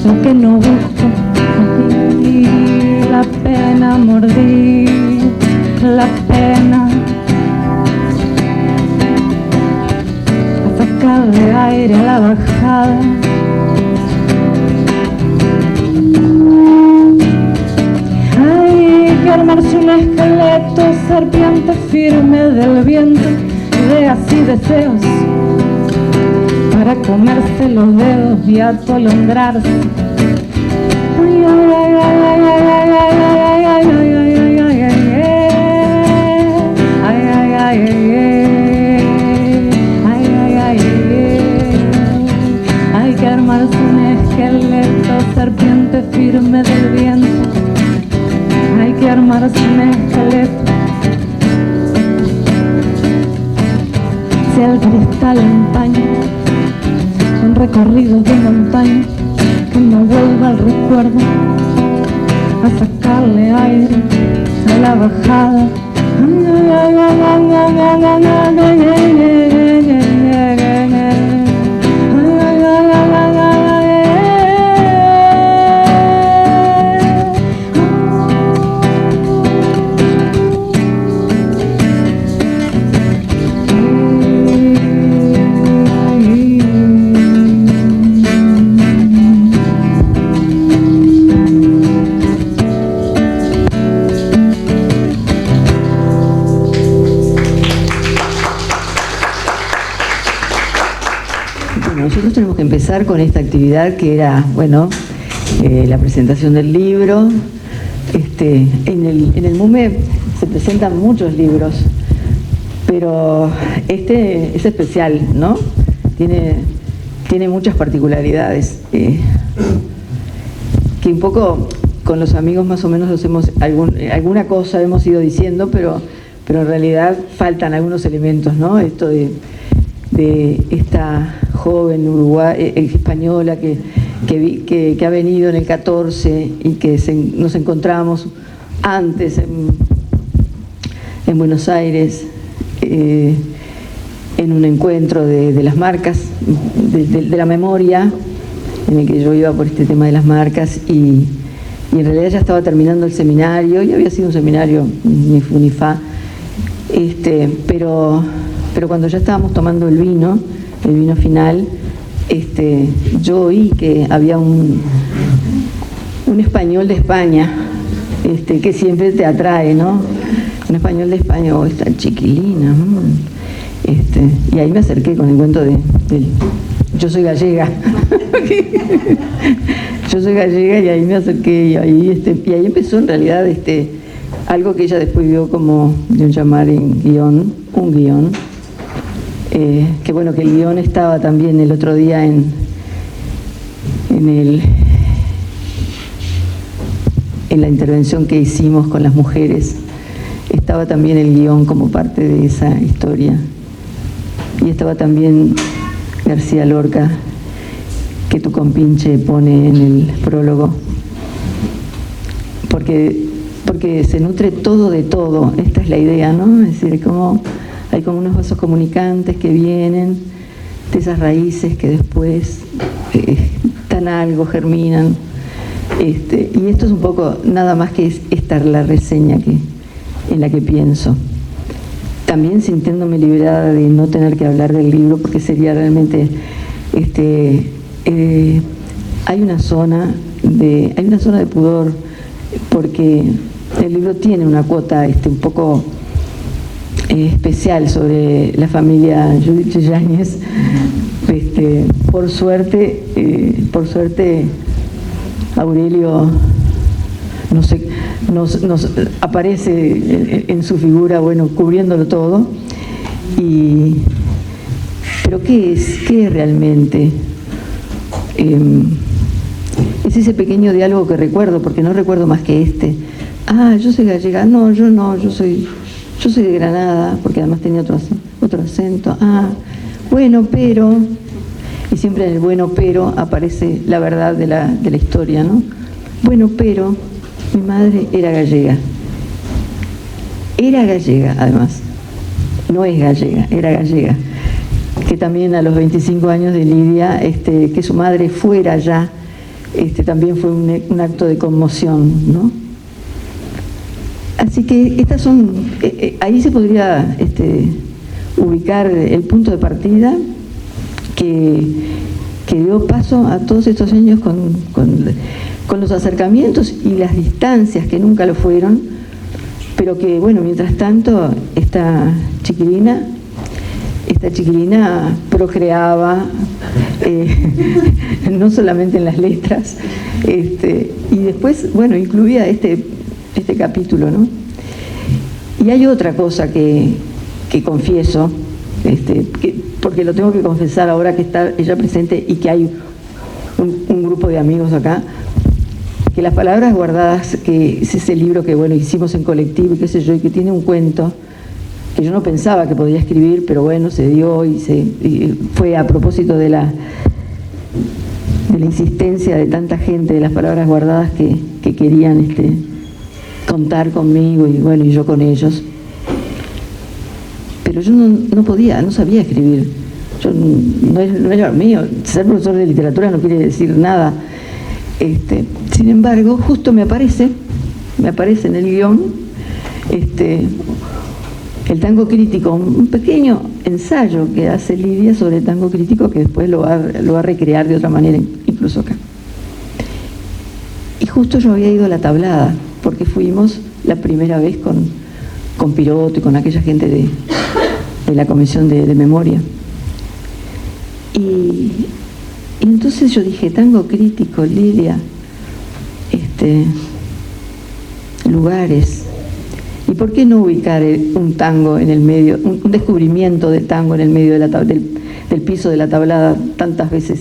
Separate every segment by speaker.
Speaker 1: lo que no busco. Y la pena mordí, la pena, a sacarle aire a la bajada. Hay que armarse un esqueleto, serpiente firme del viento, ideas y deseos para comerse los dedos y atolondrarse. Ay, ay, ay, ay, ay, ay, ay, ay, ay, ay, ay, ay, ay, ay, hay que armarse un esqueleto, serpiente firme del viento. Hay que armarse un esqueleto. Si el cristal empaña un recorrido de montaña, que no vuelva al recuerdo a sacarle aire a la bajada.
Speaker 2: Nosotros tenemos que empezar con esta actividad que era, bueno, la presentación del libro. En el MUME se presentan muchos libros, pero este es especial, ¿no? Tiene muchas particularidades, que un poco con los amigos más o menos alguna cosa hemos ido diciendo, pero en realidad faltan algunos elementos, ¿no? Esto de esta joven española que ha venido en el 14 y que nos encontramos antes en Buenos Aires en un encuentro de las marcas, de la memoria, en el que yo iba por este tema de las marcas y en realidad ya estaba terminando el seminario y había sido un seminario ni fu ni fa, pero cuando ya estábamos tomando el vino final, yo oí que había un español de España, que siempre te atrae, ¿no? Un español de España, esta chiquilina. Y ahí me acerqué con el cuento de yo soy gallega. Yo soy gallega y ahí me acerqué y ahí empezó en realidad algo que ella después vio como de llamar un guión. Que bueno, que el guión estaba también el otro día en la intervención que hicimos con las mujeres. Estaba también el guión como parte de esa historia. Y estaba también García Lorca, que tu compinche pone en el prólogo. Porque se nutre todo de todo. Esta es la idea, ¿no? Es decir, hay como unos vasos comunicantes que vienen de esas raíces que después dan algo, germinan. Y esto es un poco, nada más que esta la reseña en la que pienso. También sintiéndome liberada de no tener que hablar del libro, porque sería realmente, hay una zona de pudor, porque el libro tiene una cuota un poco especial sobre la familia Judith Yáñez. Por suerte Aurelio nos aparece en su figura, bueno, cubriéndolo todo. Pero ¿qué es realmente? Es ese pequeño diálogo que recuerdo, porque no recuerdo más que yo soy gallega, yo soy de Granada, porque además tenía otro acento. Bueno, pero... Y siempre en el bueno, pero aparece la verdad de la historia, ¿no? Bueno, pero mi madre era gallega. Era gallega, además. No es gallega, era gallega. Que también a los 25 años de Lidia, que su madre fuera ya también fue un acto de conmoción, ¿no? Así que estas son, ahí se podría ubicar el punto de partida que dio paso a todos estos años con los acercamientos y las distancias que nunca lo fueron, pero que, bueno, mientras tanto, esta chiquilina procreaba, no solamente en las letras, y después, bueno, incluía este capítulo, ¿no? Y hay otra cosa que confieso, porque lo tengo que confesar ahora que está ella presente y que hay un grupo de amigos acá, que Las Palabras Guardadas, que es ese libro que, bueno, hicimos en colectivo y qué sé yo, y que tiene un cuento que yo no pensaba que podía escribir, pero bueno, se dio y fue a propósito de la insistencia de tanta gente de Las Palabras Guardadas que querían contar conmigo y bueno, y yo con ellos. Pero yo no podía, no sabía escribir. No era lo mío. Ser profesor de literatura no quiere decir nada. Sin embargo, justo me aparece en el guión el tango crítico, un pequeño ensayo que hace Lidia sobre el tango crítico, que después lo va a recrear de otra manera, incluso acá. Y justo yo había ido a La Tablada, porque fuimos la primera vez con Piroto y con aquella gente de la Comisión de Memoria. Y entonces yo dije, tango crítico, Lidia, lugares. ¿Y por qué no ubicar un tango en el medio, un descubrimiento del tango en el medio del piso de La Tablada, tantas veces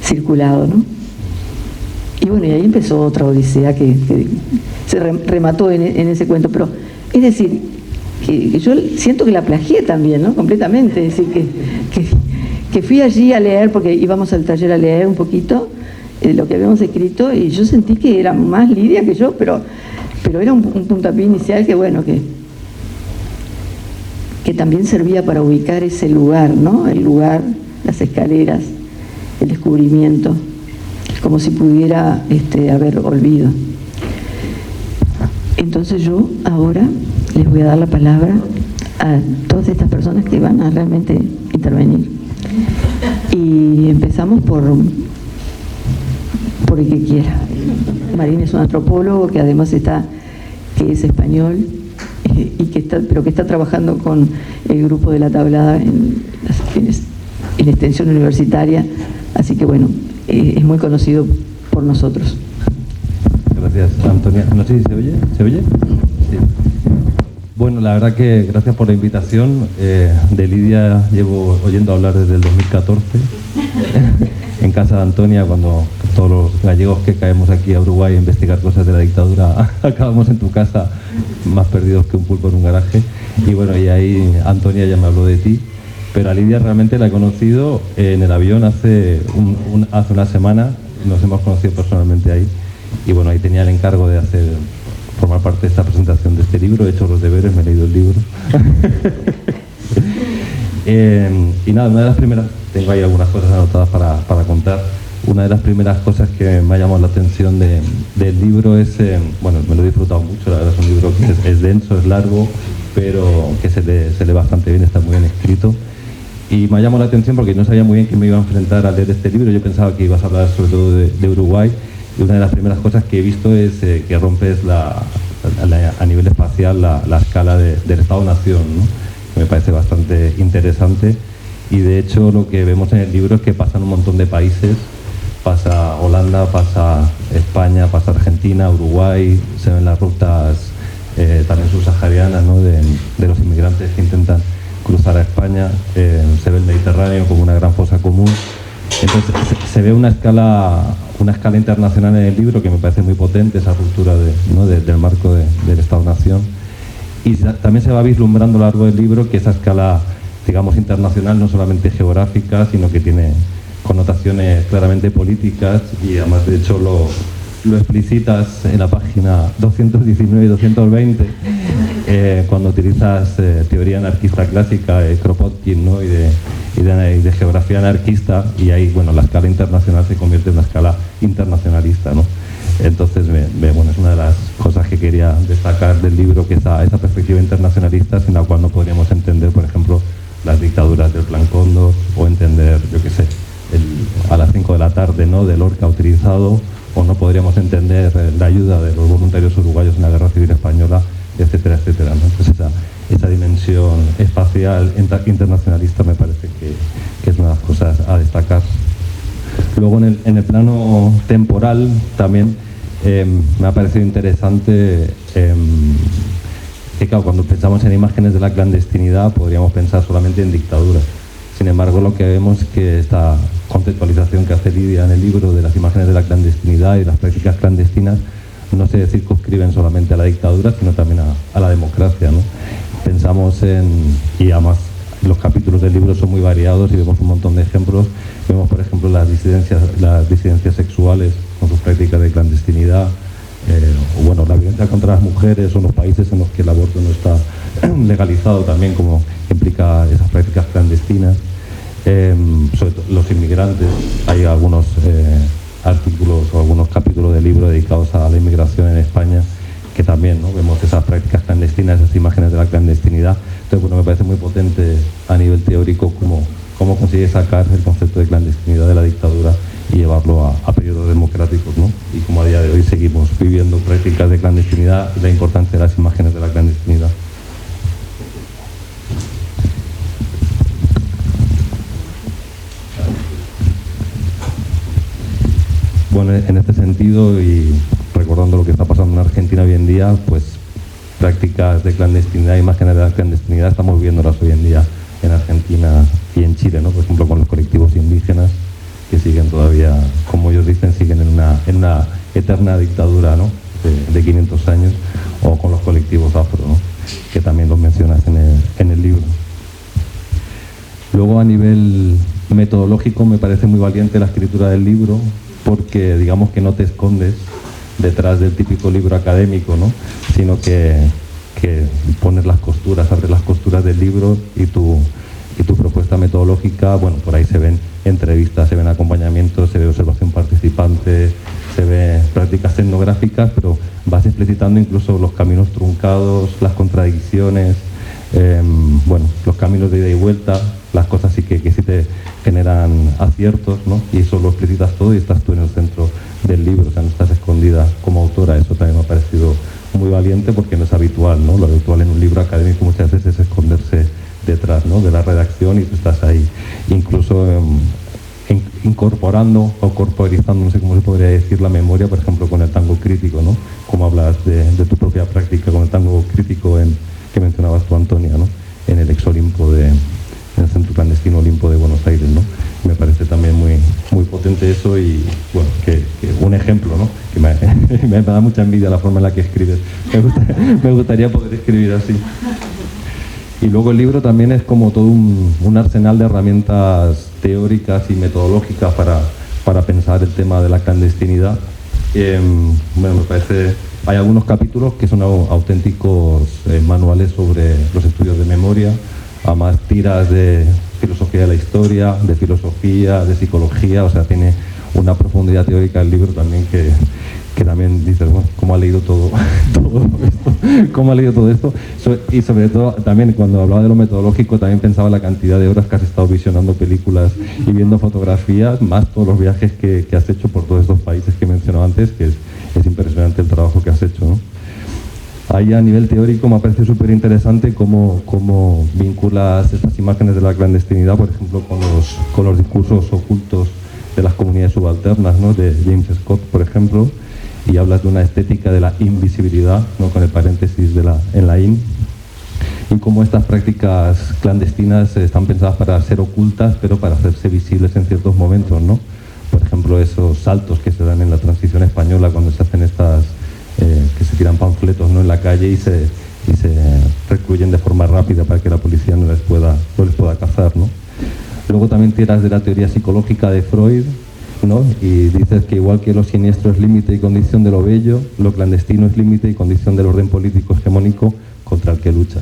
Speaker 2: circulado, ¿no? Y bueno, y ahí empezó otra odisea que se remató en ese cuento. Pero, es decir, que yo siento que la plagié también, ¿no? Completamente. Es decir, que fui allí a leer, porque íbamos al taller a leer un poquito lo que habíamos escrito, y yo sentí que era más Lidia que yo, pero era un puntapié inicial que, bueno, que también servía para ubicar ese lugar, ¿no? El lugar, las escaleras, el descubrimiento, como si pudiera haber olvido. Entonces yo ahora les voy a dar la palabra a todas estas personas que van a realmente intervenir. Y empezamos por el que quiera. Marín es un antropólogo que además que es español pero que está trabajando con el grupo de La Tablada en extensión universitaria, así que bueno, es muy conocido por nosotros.
Speaker 3: Gracias, Antonia. No sé si se oye. ¿Se oye? Sí. Bueno, la verdad que gracias por la invitación. De Lidia llevo oyendo hablar desde el 2014 en casa de Antonia, cuando todos los gallegos que caemos aquí a Uruguay a investigar cosas de la dictadura acabamos en tu casa más perdidos que un pulpo en un garaje. Y bueno, y ahí Antonia ya me habló de ti, pero a Lidia realmente la he conocido en el avión hace una semana. Nos hemos conocido personalmente ahí, y bueno, ahí tenía el encargo de formar parte de esta presentación de este libro. He hecho los deberes, me he leído el libro. Y nada, una de las primeras, tengo ahí algunas cosas anotadas para contar. Una de las primeras cosas que me ha llamado la atención del libro es, bueno, me lo he disfrutado mucho, la verdad es un libro que es denso, es largo, pero que se lee bastante bien, está muy bien escrito. Y me ha llamado la atención porque no sabía muy bien que me iba a enfrentar a leer este libro. Yo pensaba que ibas a hablar sobre todo de Uruguay, y una de las primeras cosas que he visto es que rompes a nivel espacial la escala del Estado-Nación, ¿no? Que me parece bastante interesante. Y de hecho lo que vemos en el libro es que pasan un montón de países. Pasa Holanda, pasa España, pasa Argentina, Uruguay, se ven las rutas también subsaharianas, ¿no? de los inmigrantes que intentan cruzar a España, se ve el Mediterráneo como una gran fosa común. Entonces se ve una escala internacional en el libro que me parece muy potente, esa ruptura del marco del Estado-Nación. Y también se va vislumbrando a lo largo del libro que esa escala, digamos, internacional, no solamente geográfica, sino que tiene connotaciones claramente políticas, y además de hecho lo explicitas en la página 219 y 220, cuando utilizas teoría anarquista clásica, Kropotkin, ¿no? y de geografía anarquista, y ahí, bueno, la escala internacional se convierte en una escala internacionalista, ¿no? Entonces, bueno, es una de las cosas que quería destacar del libro, que esa perspectiva internacionalista sin la cual no podríamos entender, por ejemplo, las dictaduras del Plan Cóndor, o entender, yo qué sé, a las 5 de la tarde, ¿no?, de Lorca utilizado, o no podríamos entender la ayuda de los voluntarios uruguayos en la Guerra Civil Española, etcétera, etcétera, ¿no? Entonces esa dimensión espacial internacionalista me parece que es una de las cosas a destacar. Luego en el plano temporal también me ha parecido interesante que, claro, cuando pensamos en imágenes de la clandestinidad podríamos pensar solamente en dictaduras. Sin embargo, lo que vemos es que esta conceptualización que hace Lidia en el libro de las imágenes de la clandestinidad y las prácticas clandestinas no se circunscriben solamente a la dictadura, sino también a la democracia, ¿no? Pensamos y además los capítulos del libro son muy variados y vemos un montón de ejemplos. Vemos, por ejemplo, las disidencias sexuales con sus prácticas de clandestinidad, o bueno, la violencia contra las mujeres, o los países en los que el aborto no está legalizado también, como implica esas prácticas clandestinas. Sobre todo los inmigrantes, hay algunos artículos o algunos capítulos del libro dedicados a la inmigración en España, que también, ¿no?, vemos esas prácticas clandestinas, esas imágenes de la clandestinidad. Entonces, bueno, me parece muy potente a nivel teórico cómo consigue sacar el concepto de clandestinidad de la dictadura y llevarlo a periodos democráticos, ¿no? Y como a día de hoy seguimos viviendo prácticas de clandestinidad, la importancia de las imágenes de la clandestinidad. Bueno, en este sentido, y recordando lo que está pasando en Argentina hoy en día, pues prácticas de clandestinidad, imágenes de la clandestinidad, estamos viéndolas hoy en día en Argentina y en Chile, ¿no? Por ejemplo, con los colectivos indígenas, que siguen todavía, como ellos dicen, siguen en una eterna dictadura, ¿no?, de 500 años, o con los colectivos afro, ¿no?, que también los mencionas en el libro. Luego, a nivel metodológico, me parece muy valiente la escritura del libro, porque digamos que no te escondes detrás del típico libro académico, ¿no?, sino que pones las costuras, abres las costuras del libro y tu propuesta metodológica, bueno, por ahí se ven entrevistas, se ven acompañamientos, se ve observación participante, se ve prácticas etnográficas, pero vas explicitando incluso los caminos truncados, las contradicciones, bueno, los caminos de ida y vuelta, las cosas sí que sí te generan aciertos, ¿no? Y eso lo explicitas todo y estás tú en el centro del libro, o sea, no estás escondida como autora. Eso también me ha parecido muy valiente, porque no es habitual, ¿no? Lo habitual en un libro académico muchas veces es esconderse detrás, ¿no?, de la redacción, y tú estás ahí incluso incorporando o corporizando, no sé cómo se podría decir, la memoria, por ejemplo, con el tango crítico, ¿no? Como hablas de tu propia práctica con el tango crítico que mencionabas tú, Antonia, ¿no?, en el Ex-Olimpo en el Centro Clandestino Olimpo de Buenos Aires, ¿no? Me parece también muy potente eso, y bueno, que un ejemplo, ¿no?, que me da mucha envidia la forma en la que escribes. Me gustaría poder escribir así. Y luego el libro también es como todo un arsenal de herramientas teóricas y metodológicas para pensar el tema de la clandestinidad. Bueno, me parece, hay algunos capítulos que son auténticos manuales sobre los estudios de memoria, además tiras de filosofía de la historia, de filosofía, de psicología, o sea, tiene una profundidad teórica el libro también que también dices, bueno, ¿cómo ha leído todo esto? ¿Cómo ha leído todo esto? Y sobre todo, también cuando hablaba de lo metodológico, también pensaba en la cantidad de horas que has estado visionando películas y viendo fotografías, más todos los viajes que has hecho por todos estos países que he mencionado antes, que es impresionante el trabajo que has hecho, ¿no? Ahí a nivel teórico me parece súper interesante cómo vinculas estas imágenes de la clandestinidad, por ejemplo, con los discursos ocultos de las comunidades subalternas, ¿no?, de James Scott, por ejemplo, y hablas de una estética de la invisibilidad, ¿no?, con el paréntesis en la in, y cómo estas prácticas clandestinas están pensadas para ser ocultas, pero para hacerse visibles en ciertos momentos, ¿no? Por ejemplo, esos saltos que se dan en la transición española cuando se hacen estas, que se tiran panfletos, ¿no?, en la calle y se recluyen de forma rápida para que la policía no les pueda cazar, ¿no? Luego también tiras de la teoría psicológica de Freud, ¿no?, y dices que igual que lo siniestro es límite y condición de lo bello, lo clandestino es límite y condición del orden político hegemónico contra el que lucha.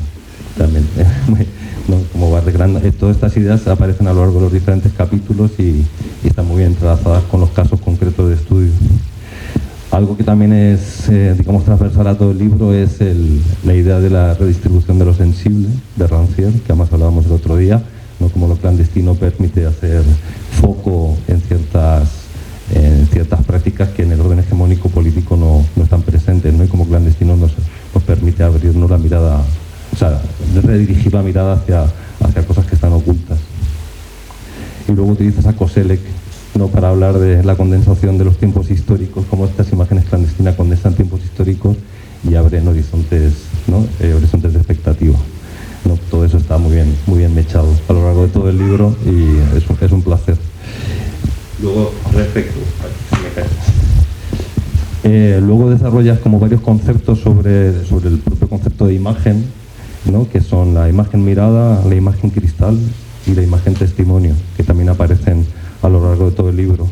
Speaker 3: También, ¿no? Como va recreando. Todas estas ideas aparecen a lo largo de los diferentes capítulos y están muy bien entrelazadas con los casos concretos de estudio. Algo que también es, digamos, transversal a todo el libro es la idea de la redistribución de lo sensible de Rancière, que además hablábamos el otro día, ¿no? Como lo clandestino permite hacer foco en ciertas prácticas que en el orden hegemónico político no están presentes, ¿no? Y como clandestino nos permite abrirnos la mirada, o sea, redirigir la mirada hacia cosas que están ocultas. Y luego utilizas a Koselleck, ¿no? Para hablar de la condensación de los tiempos históricos, cómo estas imágenes clandestinas condensan tiempos históricos y abren horizontes, ¿no? Horizontes de expectativa, ¿no? Todo eso está muy bien mechado a lo largo de todo el libro y es un placer. Luego, luego desarrollas como varios conceptos sobre el propio concepto de imagen, ¿no? Que son la imagen mirada, la imagen cristal y la imagen testimonio, que también aparecen a lo largo de todo el libro.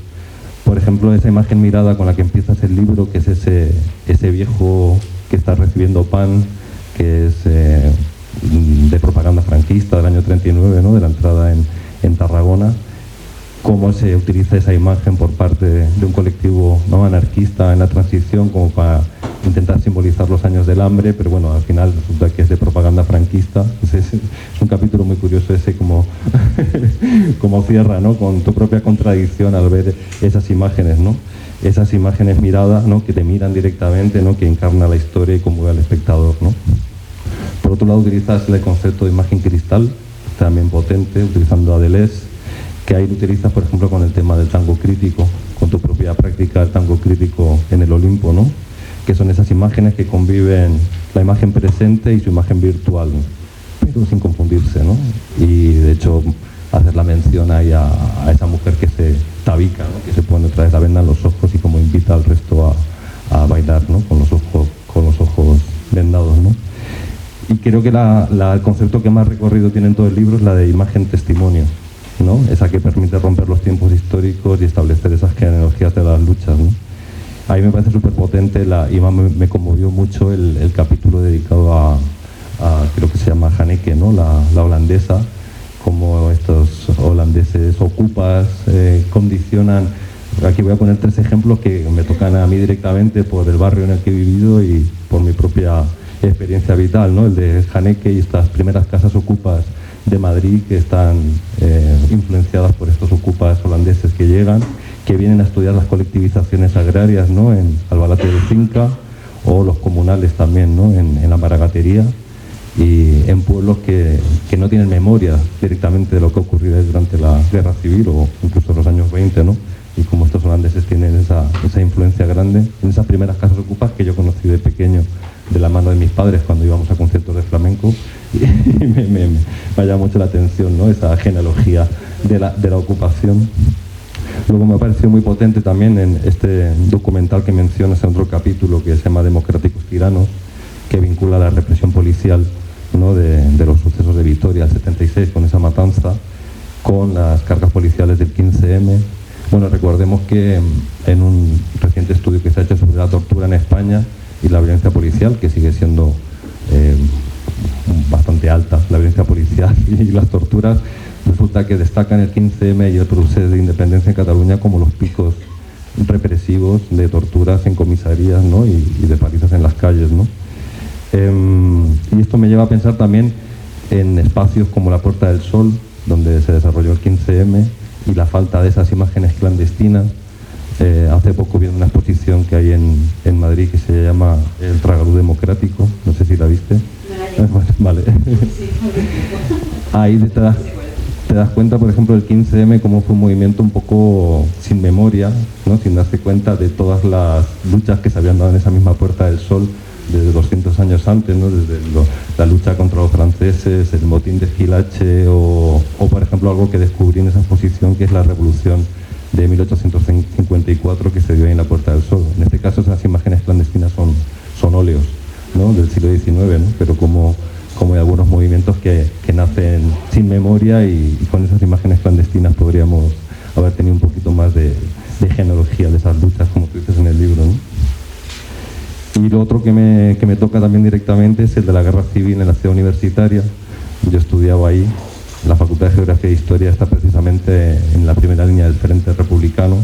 Speaker 3: Por ejemplo, esa imagen mirada con la que empiezas el libro, que es ese viejo que está recibiendo pan, que es de propaganda franquista del año 39, ¿no? De la entrada en Tarragona. Cómo se utiliza esa imagen por parte de un colectivo, ¿no? Anarquista en la transición, como para intentar simbolizar los años del hambre, pero bueno, al final resulta que es de propaganda franquista. Es un capítulo muy curioso ese, como cierra, ¿no? Con tu propia contradicción al ver esas imágenes, ¿no? Esas imágenes miradas, ¿no? Que te miran directamente, ¿no? Que encarna la historia y conmueve al espectador, ¿no? Por otro lado, utilizas el concepto de imagen cristal, también potente, utilizando a Deleuze, que ahí lo utilizas, por ejemplo, con el tema del tango crítico, con tu propia práctica del tango crítico en el Olimpo, ¿no? Que son esas imágenes que conviven la imagen presente y su imagen virtual, ¿no? Pero sin confundirse, ¿no? Y de hecho hacer la mención ahí a esa mujer que se tabica, ¿no? Que se pone otra vez la venda en los ojos y como invita al resto a bailar, ¿no? Con los ojos vendados, ¿no? Y creo que el concepto que más recorrido tiene en todo el libro es la de imagen testimonio, ¿no? Esa que permite romper los tiempos históricos y establecer esas genealogías de las luchas, ¿no? A mí me parece súper potente y me conmovió mucho el capítulo dedicado a creo que se llama Haneke, ¿no? La holandesa, como estos holandeses ocupas condicionan. Aquí voy a poner 3 ejemplos que me tocan a mí directamente por el barrio en el que he vivido y por mi propia experiencia vital, ¿no? El de Haneke y estas primeras casas ocupas de Madrid que están influenciadas por estos ocupas holandeses que llegan, que vienen a estudiar las colectivizaciones agrarias, ¿no? En Albalate de Cinca, o los comunales también, ¿no? En la Maragatería, y en pueblos que no tienen memoria directamente de lo que ocurrió durante la Guerra Civil o incluso en los años 20, ¿no? Y como estos holandeses tienen esa influencia grande en esas primeras casas ocupas que yo conocí de pequeño de la mano de mis padres cuando íbamos a conciertos de flamenco, y me llama mucho la atención, ¿no? Esa genealogía de la ocupación. Luego me ha parecido muy potente también en este documental que mencionas en otro capítulo, que se llama Democráticos Tiranos, que vincula la represión policial, ¿no? de los sucesos de Vitoria, el 76, con esa matanza, con las cargas policiales del 15M. Bueno, recordemos que en un reciente estudio que se ha hecho sobre la tortura en España y la violencia policial, que sigue siendo bastante alta, la violencia policial y las torturas, resulta que destacan el 15M y el proceso de independencia en Cataluña como los picos represivos de torturas en comisarías, ¿no? y de palizas en las calles, ¿no? Y esto me lleva a pensar también en espacios como la Puerta del Sol, donde se desarrolló el 15M, y la falta de esas imágenes clandestinas. Hace poco vi una exposición que hay en Madrid que se llama El Tragaluz Democrático, no sé si la viste. Vale. Ahí te das cuenta, por ejemplo, del 15M, cómo fue un movimiento un poco sin memoria, ¿no? Sin darse cuenta de todas las luchas que se habían dado en esa misma Puerta del Sol desde 200 años antes, ¿no? Desde la lucha contra los franceses, el motín de Esquilache o, por ejemplo, algo que descubrí en esa exposición, que es la revolución de 1854 que se dio ahí en la Puerta del Sol. En este caso, esas imágenes clandestinas son óleos, ¿no? Del siglo XIX, ¿no? Pero como hay algunos movimientos que nacen sin memoria, y con esas imágenes clandestinas podríamos haber tenido un poquito más de genealogía de esas luchas, como tú dices en el libro, ¿no? Y lo otro que me toca también directamente es el de la guerra civil en la ciudad universitaria. Yo estudiaba ahí. La Facultad de Geografía e Historia está precisamente en la primera línea del Frente Republicano.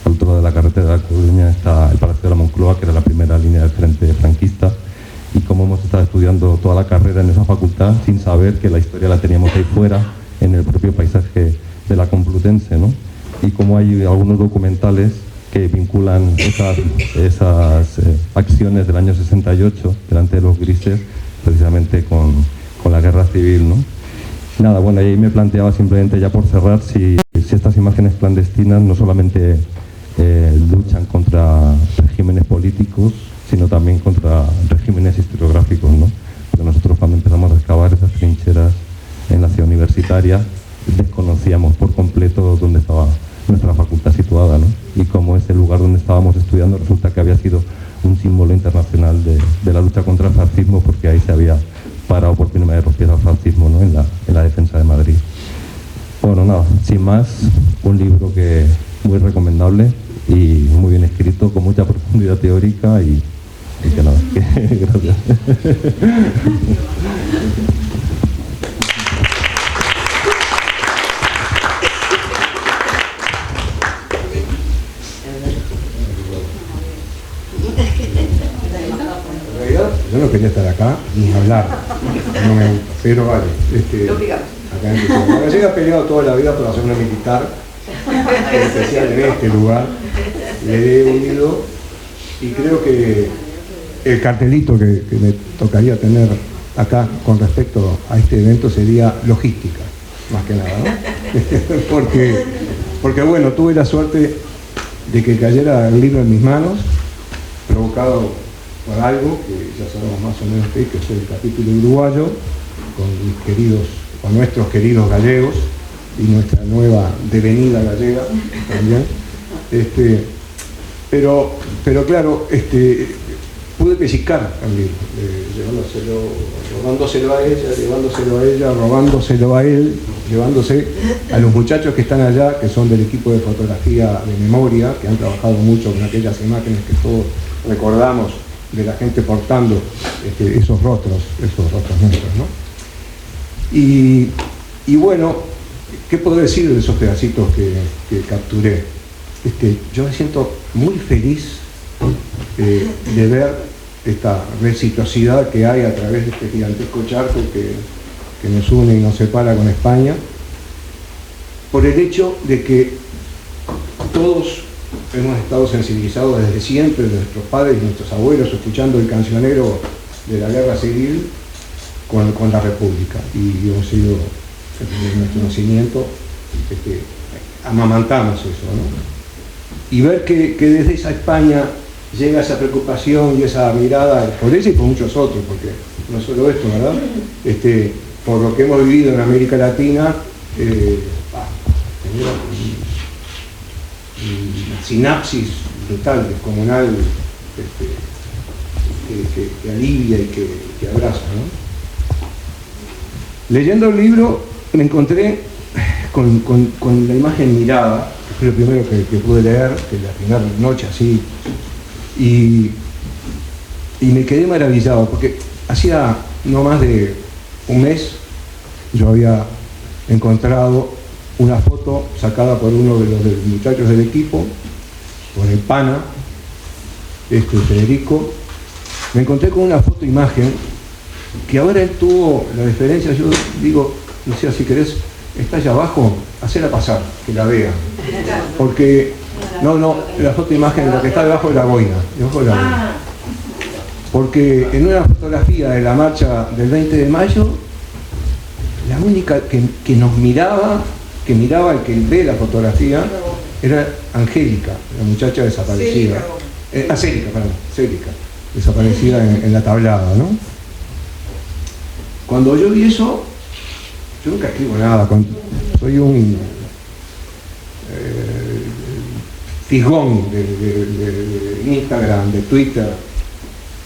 Speaker 3: Al otro lado de la carretera de La Coruña está el Palacio de la Moncloa, que era la primera línea del Frente Franquista. Y como hemos estado estudiando toda la carrera en esa facultad, sin saber que la historia la teníamos ahí fuera, en el propio paisaje de la Complutense, ¿no? Y como hay algunos documentales que vinculan esas acciones del año 68, delante de los grises, precisamente con la guerra civil, ¿no? Nada, bueno, y ahí me planteaba simplemente, ya por cerrar, si estas imágenes clandestinas no solamente luchan contra regímenes políticos, sino también contra regímenes historiográficos, ¿no? Porque nosotros cuando empezamos a excavar esas trincheras en la ciudad universitaria, desconocíamos por completo dónde estaba nuestra facultad situada, ¿no? Y como ese lugar donde estábamos estudiando resulta que había sido un símbolo internacional de la lucha contra el fascismo, porque ahí se había parado por primera vez los pies al fascismo, ¿no? en la defensa de Madrid. Bueno, nada, sin más, un libro que muy recomendable y muy bien escrito, con mucha profundidad teórica y que nada, gracias.
Speaker 4: Yo no quería estar acá ni hablar, no me gusta, pero vale. Acá en la gallega ha peleado toda la vida por hacer una militar, en especial en este lugar. Le he unido y creo que el cartelito que me tocaría tener acá con respecto a este evento sería logística, más que nada, ¿no? porque bueno, tuve la suerte de que cayera el libro en mis manos, provocado por algo que ya sabemos más o menos que fue el capítulo uruguayo, con nuestros queridos gallegos y nuestra nueva devenida gallega también. Pero claro, pude pellizcar al libro, robándoselo a ella, robándoselo a él, llevándose a los muchachos que están allá, que son del equipo de fotografía de memoria, que han trabajado mucho con aquellas imágenes que todos recordamos de la gente portando esos rostros nuestros, ¿no? Y bueno, ¿qué puedo decir de esos pedacitos que capturé? Yo me siento muy feliz de ver esta reciprocidad que hay a través de este gigantesco charco que nos une y nos separa con España, por el hecho de que todos hemos estado sensibilizados desde siempre, de nuestros padres y nuestros abuelos, escuchando el cancionero de la guerra civil con la República. Y hemos sido, desde nuestro nacimiento, amamantamos eso, ¿no? Y ver que desde esa España llega esa preocupación y esa mirada, por ella y por muchos otros, porque no solo esto, ¿verdad? Por lo que hemos vivido en América Latina, una sinapsis brutal, descomunal, que alivia y que abraza, ¿no? Leyendo el libro me encontré con la imagen mirada, que fue lo primero que pude leer, que la primera noche así, y me quedé maravillado, porque hacía no más de un mes yo había encontrado una foto sacada por uno de los muchachos del equipo, por el pana, Federico. Me encontré con una foto-imagen que ahora él tuvo la diferencia. Yo digo, no sé, si querés, está allá abajo, hacela pasar, que la vea. Porque, no, la foto-imagen, la que está debajo de la boina, Porque en una fotografía de la marcha del 20 de mayo, la única que nos miraba, que miraba el que ve la fotografía, era Angélica, la muchacha desaparecida. Célica, desaparecida en la tablada, ¿no? Cuando yo vi eso, yo nunca escribo nada, soy un fisgón de Instagram, de Twitter,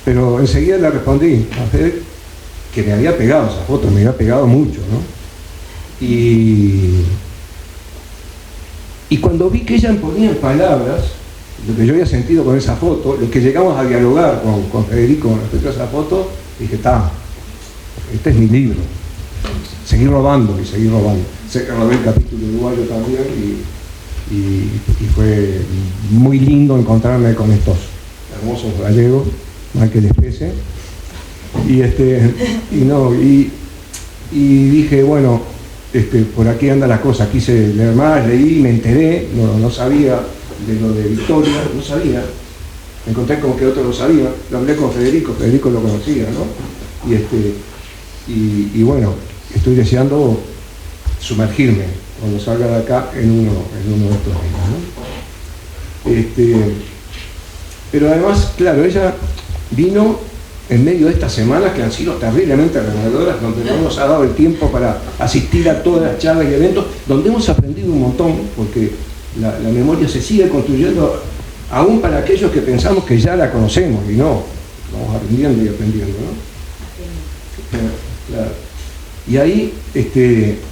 Speaker 4: pero enseguida le respondí a Fede que me había pegado esa foto, me había pegado mucho, ¿no? Y cuando vi que ella ponía en palabras lo que yo había sentido con esa foto, lo que llegamos a dialogar con Federico con respecto a esa foto, dije, este es mi libro. Seguir robando y seguir robando. Robé el capítulo uruguayo también y fue muy lindo encontrarme con estos hermosos gallegos, mal que les pese. Y dije, bueno, por aquí anda la cosa, quise leer más, leí, me enteré, no sabía de lo de Victoria, no sabía. Me encontré con que otros lo sabían, lo hablé con Federico lo conocía, ¿no? Y bueno, estoy deseando sumergirme cuando salga de acá en uno de estos días, ¿no? Pero además, claro, ella vino en medio de estas semanas que han sido terriblemente reveladoras, donde no nos ha dado el tiempo para asistir a todas las charlas y eventos, donde hemos aprendido un montón, porque la memoria se sigue construyendo aún para aquellos que pensamos que ya la conocemos, y no, vamos aprendiendo y aprendiendo, ¿no? Claro. Y ahí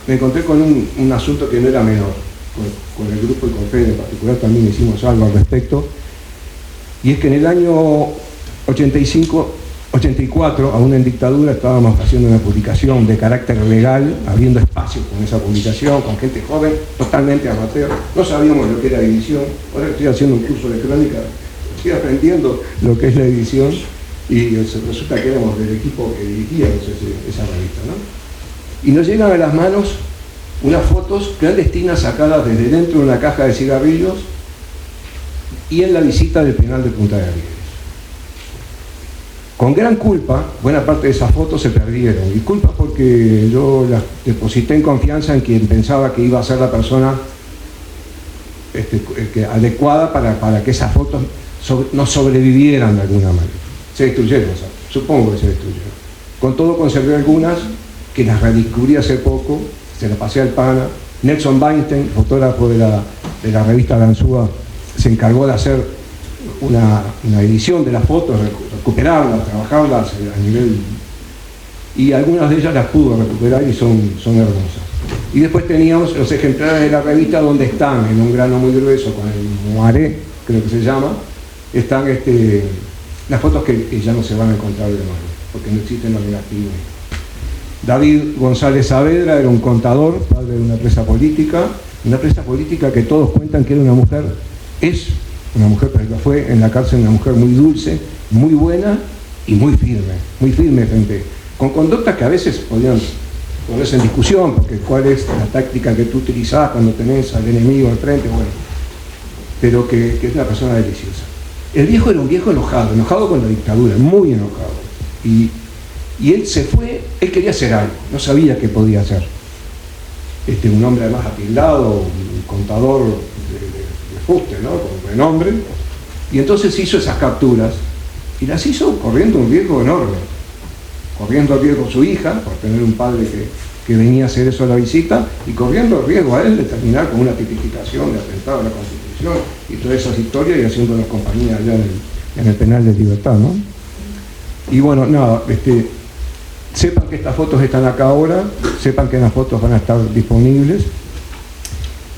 Speaker 4: me encontré con un asunto que no era menor, con el grupo y con Fede en particular también hicimos algo al respecto, y es que en el año 84, aún en dictadura, estábamos haciendo una publicación de carácter legal, abriendo espacios con esa publicación, con gente joven, totalmente amateur, no sabíamos lo que era edición, ahora estoy haciendo un curso de crónica, estoy aprendiendo lo que es la edición, y resulta que éramos del equipo que dirigía esa revista, ¿no? Y nos llegan a las manos unas fotos clandestinas sacadas desde dentro de una caja de cigarrillos y en la visita del penal de Punta de Rieles. Con gran culpa, buena parte de esas fotos se perdieron. Y culpa porque yo las deposité en confianza en quien pensaba que iba a ser la persona adecuada para que esas fotos no sobrevivieran de alguna manera. Se destruyeron, supongo que se destruyeron. Con todo conservé algunas que las redescubrí hace poco, se las pasé al pana. Nelson Weinstein, fotógrafo de la revista Ganzúa, se encargó de hacer una edición de las fotos, recuperarlas, trabajarlas a nivel... Y algunas de ellas las pudo recuperar y son hermosas. Y después teníamos los ejemplares de la revista donde están, en un grano muy grueso, con el moaré, creo que se llama, están las fotos que ya no se van a encontrar de nuevo, porque no existen los negativos. David González Saavedra era un contador, padre de una empresa política que todos cuentan que era una mujer, es una mujer, pero fue en la cárcel una mujer muy dulce, muy buena y muy firme con conductas que a veces podían ponerse en discusión, porque cuál es la táctica que tú utilizabas cuando tenés al enemigo enfrente, bueno, pero que es una persona deliciosa. El viejo era un viejo enojado con la dictadura, muy enojado, y él se fue, él quería hacer algo, no sabía qué podía hacer. Un hombre además atildado, un contador de fuste, ¿no? Con renombre, y entonces hizo esas capturas, y las hizo corriendo un riesgo enorme, corriendo el riesgo su hija, por tener un padre que venía a hacer eso a la visita, y corriendo el riesgo a él de terminar con una tipificación de atentado a la Constitución, y todas esas historias, y haciéndonos compañía allá en el penal de Libertad, ¿no? Y bueno, nada, sepan que estas fotos están acá ahora, sepan que las fotos van a estar disponibles,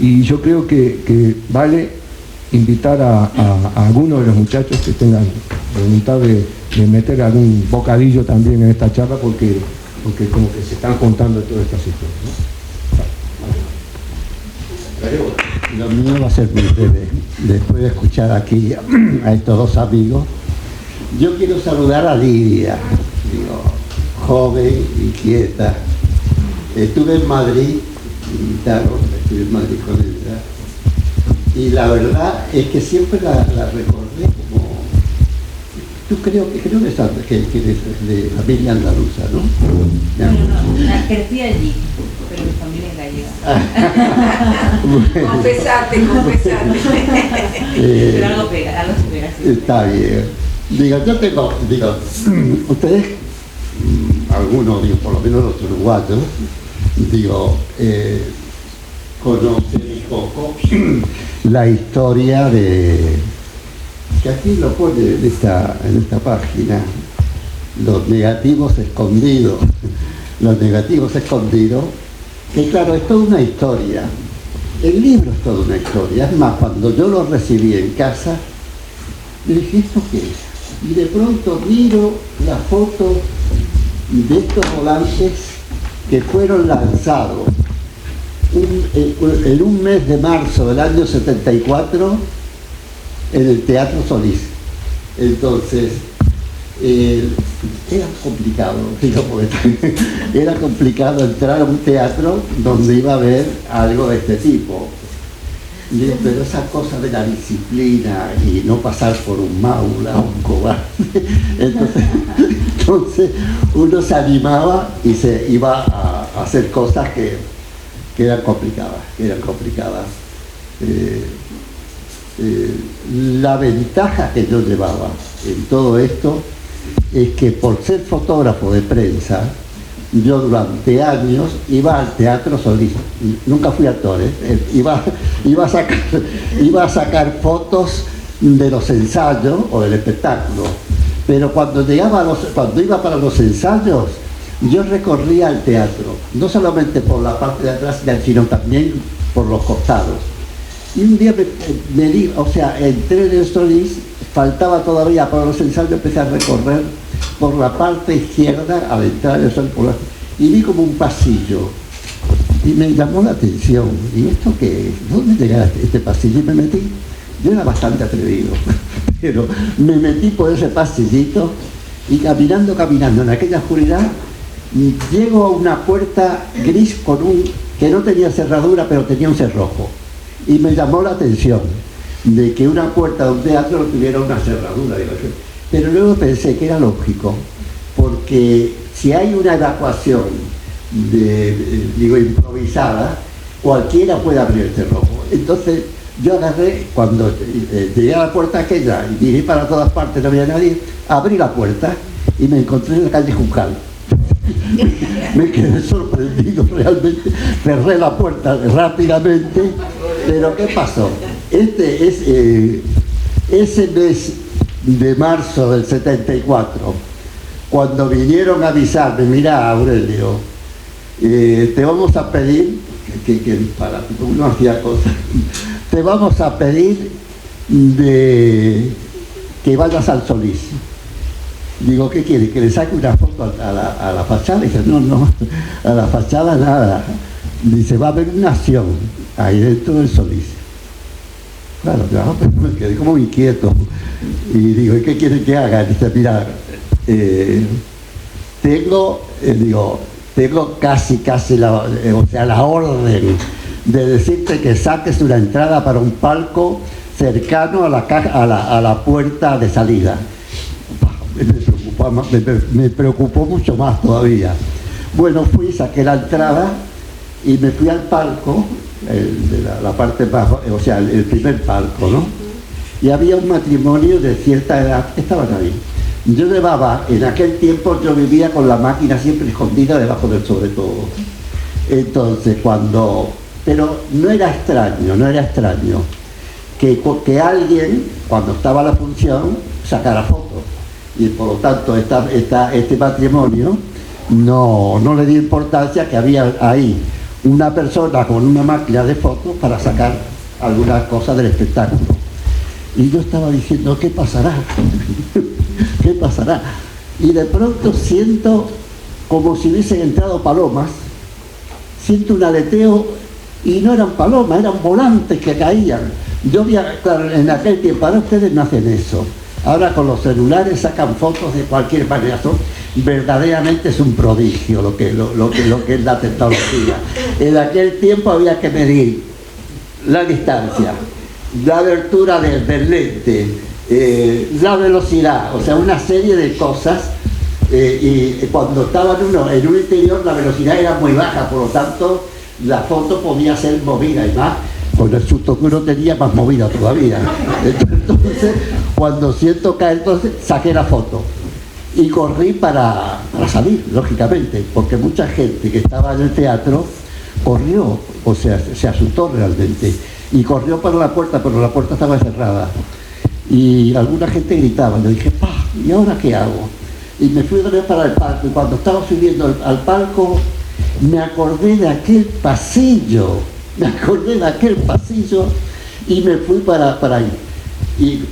Speaker 4: y yo creo que vale invitar a algunos de los muchachos que tengan voluntad de meter algún bocadillo también en esta charla, porque como que se están contando todas estas historias, ¿no?
Speaker 5: Lo mío va a ser muy breve. Después de escuchar aquí a estos dos amigos, yo quiero saludar a Lidia, joven, inquieta. Estuve en Madrid, estuve en Madrid con ella, y la verdad es que siempre la recordé como... Tú creo que sabes que eres de familia andaluza, ¿no?
Speaker 6: No, crecí allí, pero mi familia es gallega. Confesate. Pero algo se pega. Sí.
Speaker 5: Está bien. Ustedes, algunos, por lo menos los uruguayos, conocen un poco la historia que aquí lo pone en esta página, los negativos escondidos, que claro, es toda una historia, el libro es toda una historia. Es más, cuando yo lo recibí en casa, Y dije, ¿esto qué es? Y de pronto miro la foto de estos volantes que fueron lanzados en un mes de marzo del año 74 en el Teatro Solís. Entonces, era complicado, digamos, era complicado entrar a un teatro donde iba a haber algo de este tipo. Digo, pero esa cosa de la disciplina y no pasar por un maula o un cobarde, entonces uno se animaba y se iba a hacer cosas que eran complicadas, La ventaja que yo llevaba en todo esto es que por ser fotógrafo de prensa, yo durante años iba al Teatro Solís, nunca fui actor, iba a sacar fotos de los ensayos o del espectáculo, pero cuando iba para los ensayos, yo recorría el teatro, no solamente por la parte de atrás, sino también por los costados. Y un día entré en el Solís, faltaba todavía para los ensayos, empecé a recorrer por la parte izquierda al entrar en el Solís y vi como un pasillo y me llamó la atención. ¿Y esto qué es? ¿Dónde llega este pasillo? Y me metí. Yo era bastante atrevido, pero me metí por ese pasillito y caminando en aquella oscuridad llego a una puerta gris que no tenía cerradura, pero tenía un cerrojo. Y me llamó la atención de que una puerta de un teatro no tuviera una cerradura, digo yo. Pero luego pensé que era lógico, porque si hay una evacuación improvisada, cualquiera puede abrir el cerrojo. Entonces yo agarré, cuando llegué a la puerta aquella y miré para todas partes, no había nadie, abrí la puerta y me encontré en la calle Juncal. Me quedé sorprendido realmente, cerré la puerta rápidamente, pero ¿qué pasó? Ese mes de marzo del 74, cuando vinieron a avisarme, mira Aurelio, te vamos a pedir, para uno hacía cosas, te vamos a pedir que vayas al Solís. Digo, ¿qué quiere? ¿Que le saque una foto a la fachada? Dice, no, a la fachada nada. Dice, va a haber una acción ahí dentro del Solís. Claro, pues me quedé como inquieto. Y digo, ¿y qué quiere que haga? Dice, mira, tengo casi la orden de decirte que saques una entrada para un palco cercano a la puerta de salida. Me preocupó mucho más todavía. Bueno, saqué la entrada y me fui al palco, de la parte baja, el primer palco, ¿no? Y había un matrimonio de cierta edad que estaban ahí. Yo llevaba, en aquel tiempo yo vivía con la máquina siempre escondida debajo del sobre todo. Entonces pero no era extraño que alguien, cuando estaba la función, sacara fotos. Y por lo tanto este matrimonio no le dio importancia que había ahí una persona con una máquina de fotos para sacar algunas cosas del espectáculo. Y yo estaba diciendo, ¿qué pasará? ¿Qué pasará? Y de pronto siento como si hubiesen entrado palomas, siento un aleteo y no eran palomas, eran volantes que caían. Claro, en aquel tiempo, ahora ustedes no hacen eso. Ahora con los celulares sacan fotos de cualquier manera. Verdaderamente es un prodigio lo que es la tecnología. En aquel tiempo había que medir la distancia, la abertura del lente, la velocidad, una serie de cosas. Y cuando estaban en un interior la velocidad era muy baja, por lo tanto la foto podía ser movida y más. Con el susto que uno tenía, más movida todavía. Entonces, cuando siento caer, saqué la foto y corrí para salir, lógicamente, porque mucha gente que estaba en el teatro corrió, se asustó realmente, y corrió para la puerta, pero la puerta estaba cerrada. Y alguna gente gritaba, yo dije, ¿y ahora qué hago? Y me fui otra vez para el palco, y cuando estaba subiendo al palco, me acordé de aquel pasillo. Y me fui para ahí. Y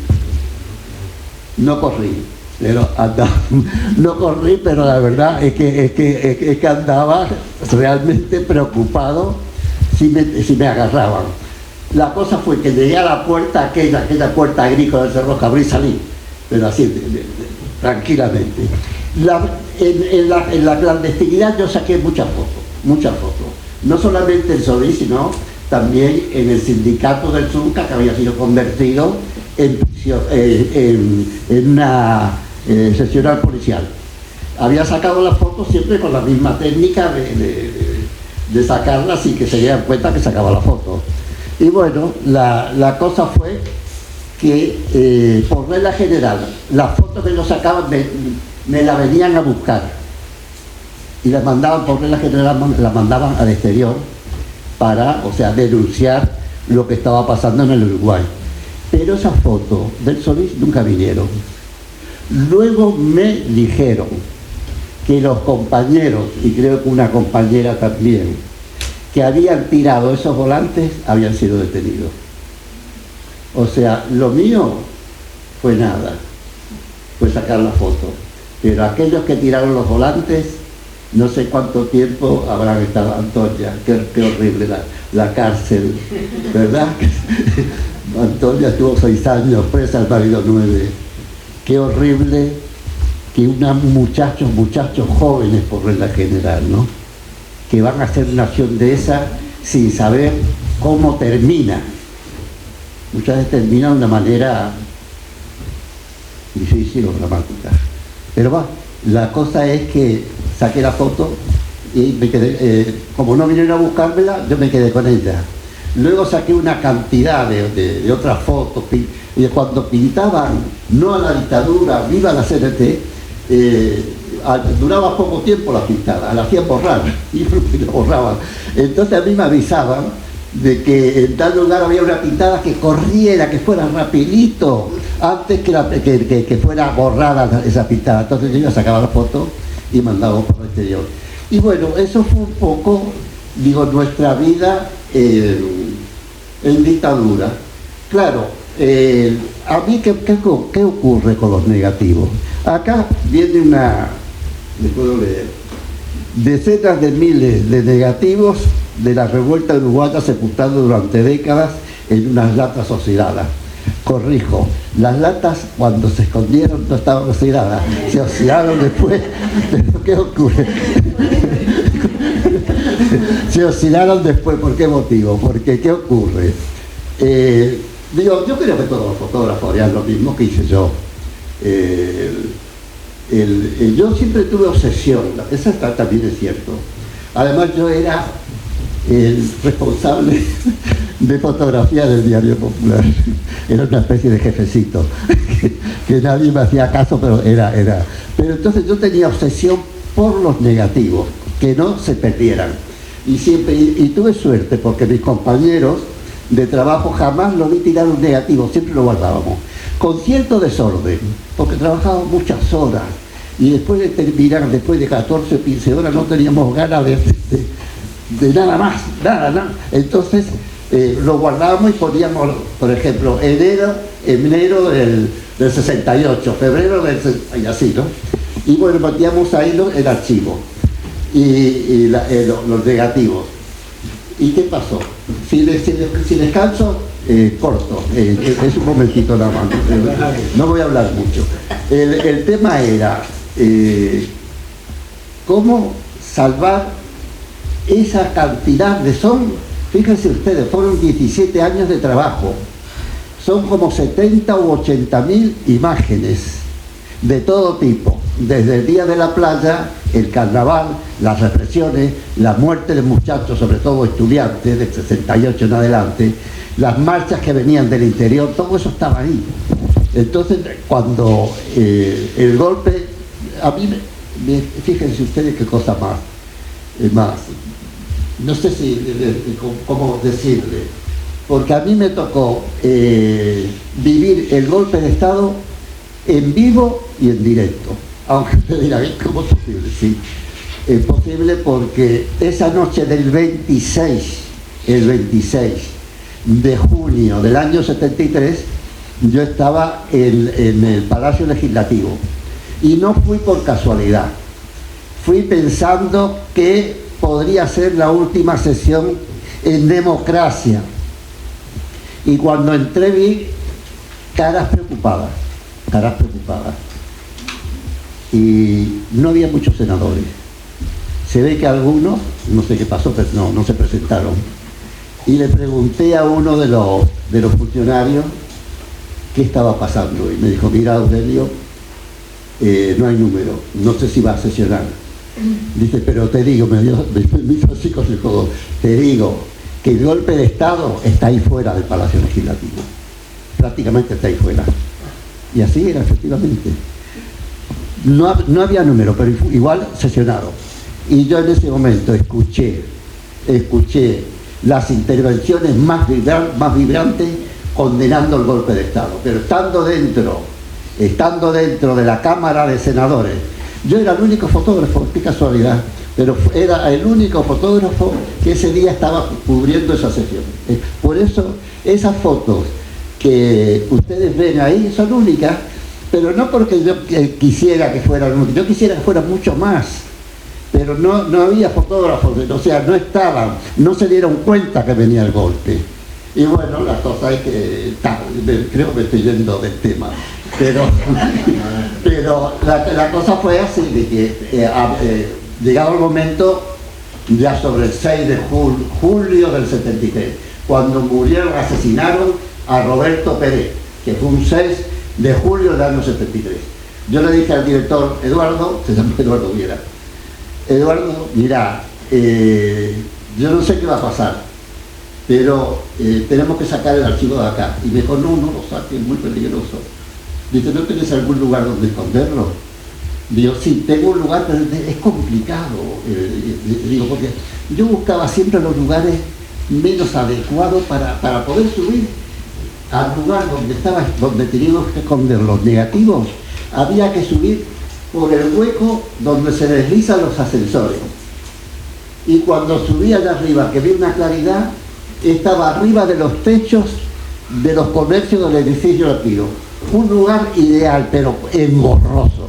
Speaker 5: no corrí, pero andaba, no corrí, pero la verdad es que andaba realmente preocupado si me agarraban. La cosa fue que llegué a la puerta, aquella puerta agrícola del Cerro Cabrí, salí, pero así, tranquilamente. En la clandestinidad yo saqué muchas fotos, no solamente en Solís, sino también en el sindicato del Zunca, que había sido convertido en una seccional policial. Había sacado las fotos siempre con la misma técnica de sacarlas sin que se dieran cuenta que sacaba la foto. Y bueno, la cosa fue que por regla general, las fotos que yo sacaba me la venían a buscar y las mandaban, por regla general, las mandaban al exterior para, o sea, denunciar lo que estaba pasando en el Uruguay. Pero esas fotos del Solís nunca vinieron. Luego me dijeron que los compañeros, y creo que una compañera también, que habían tirado esos volantes, habían sido detenidos. O sea, lo mío fue nada, fue sacar la foto. Pero aquellos que tiraron los volantes, no sé cuánto tiempo habrán estado. Antonia, qué horrible la cárcel, ¿verdad? Antonia estuvo 6 años presa, el marido 9. Qué horrible que muchachos jóvenes, por regla general, ¿no?, que van a hacer una acción de esa sin saber cómo termina. Muchas veces termina de una manera difícil o dramática. Pero va, la cosa es que saqué la foto y me quedé, como no vinieron a buscármela, yo me quedé con ella. Luego saqué una cantidad de otras fotos, y cuando pintaban no a la dictadura, viva la CNT, duraba poco tiempo la pintada, la hacían borrar y lo borraban. Entonces a mí me avisaban de que en tal lugar había una pintada que corriera, que fuera rapidito, antes que fuera borrada esa pintada. Entonces yo ya sacaba la foto y mandaba por el exterior. Y bueno, eso fue un poco, digo, nuestra vida en dictadura. Claro, a mí, ¿qué ocurre con los negativos? Acá viene les puedo leer, decenas de miles de negativos de la revuelta uruguaya sepultados durante décadas en unas latas oxidadas. Corrijo, las latas cuando se escondieron no estaban oxidadas, se oxidaron después. ¿Pero qué ocurre? Se oxidaron después, ¿por qué motivo? Porque ¿qué ocurre? Digo, yo creo que todos los fotógrafos harían lo mismo que hice yo. Yo siempre tuve obsesión, eso también es cierto. Además yo era el responsable de fotografía del Diario Popular. Era una especie de jefecito, que nadie me hacía caso, pero era. Pero entonces yo tenía obsesión por los negativos, que no se perdieran. Y tuve suerte, porque mis compañeros de trabajo jamás lo vi tirar un negativo, siempre lo guardábamos. Con cierto desorden, porque trabajábamos muchas horas y después de terminar, después de 14 o 15 horas, no teníamos ganas de nada más, nada. Entonces lo guardábamos y poníamos, por ejemplo, enero del 68, febrero del... y así, ¿no? Y bueno, metíamos ahí el archivo y los negativos. ¿Y qué pasó? Si descanso, corto, es un momentito nada más, no voy a hablar mucho. El tema era cómo salvar esa cantidad fíjense ustedes, fueron 17 años de trabajo, son como 70 u 80 mil imágenes de todo tipo, desde el Día de la Playa, el carnaval, las represiones, la muerte de muchachos, sobre todo estudiantes, del 68 en adelante, las marchas que venían del interior, todo eso estaba ahí. Entonces, cuando el golpe, a mí, fíjense ustedes qué cosa más, no sé cómo decirle, porque a mí me tocó vivir el golpe de Estado en vivo y en directo, aunque me dirán, ¿cómo es posible? Sí, es posible porque esa noche del 26 de junio del año 73, yo estaba en el Palacio Legislativo y no fui por casualidad. Fui pensando que podría ser la última sesión en democracia. Y cuando entré vi caras preocupadas. Y no había muchos senadores. Se ve que algunos, no sé qué pasó, pero no se presentaron. Y le pregunté a uno de los funcionarios qué estaba pasando. Y me dijo, mira, Aurelio, no hay número, no sé si va a sesionar. Dice, pero te digo, me hizo así con el codo, te digo que el golpe de Estado está ahí fuera del Palacio Legislativo. Prácticamente está ahí fuera. Y así era, efectivamente. No había número, pero igual sesionaron. Y yo en ese momento escuché las intervenciones más vibrantes condenando el golpe de Estado. Pero estando dentro de la Cámara de Senadores, yo era el único fotógrafo, qué casualidad, pero era el único fotógrafo que ese día estaba cubriendo esa sesión. Por eso esas fotos que ustedes ven ahí son únicas, pero no porque yo quisiera que fueran únicas, yo quisiera que fueran mucho más, pero no había fotógrafos, o sea, no estaban, no se dieron cuenta que venía el golpe. Y bueno, la cosa es que creo que me estoy yendo del tema, pero la cosa fue así, de que llegado el momento, ya sobre el 6 de julio del 73, cuando asesinaron a Roberto Pérez, que fue un 6 de julio del año 73. Yo le dije al director Eduardo, se llama Eduardo Viera, Eduardo, mira, yo no sé qué va a pasar, pero tenemos que sacar el archivo de acá. Y me dijo, no lo saques, es muy peligroso. Dice, ¿no tenés algún lugar donde esconderlo? Digo, sí, tengo un lugar, pero es complicado. Digo, porque yo buscaba siempre los lugares menos adecuados para poder subir al lugar donde teníamos que esconder los negativos. Había que subir por el hueco donde se deslizan los ascensores. Y cuando subía allá arriba, que vi una claridad, estaba arriba de los techos de los comercios del edificio de Pío. Un lugar ideal, pero engorroso.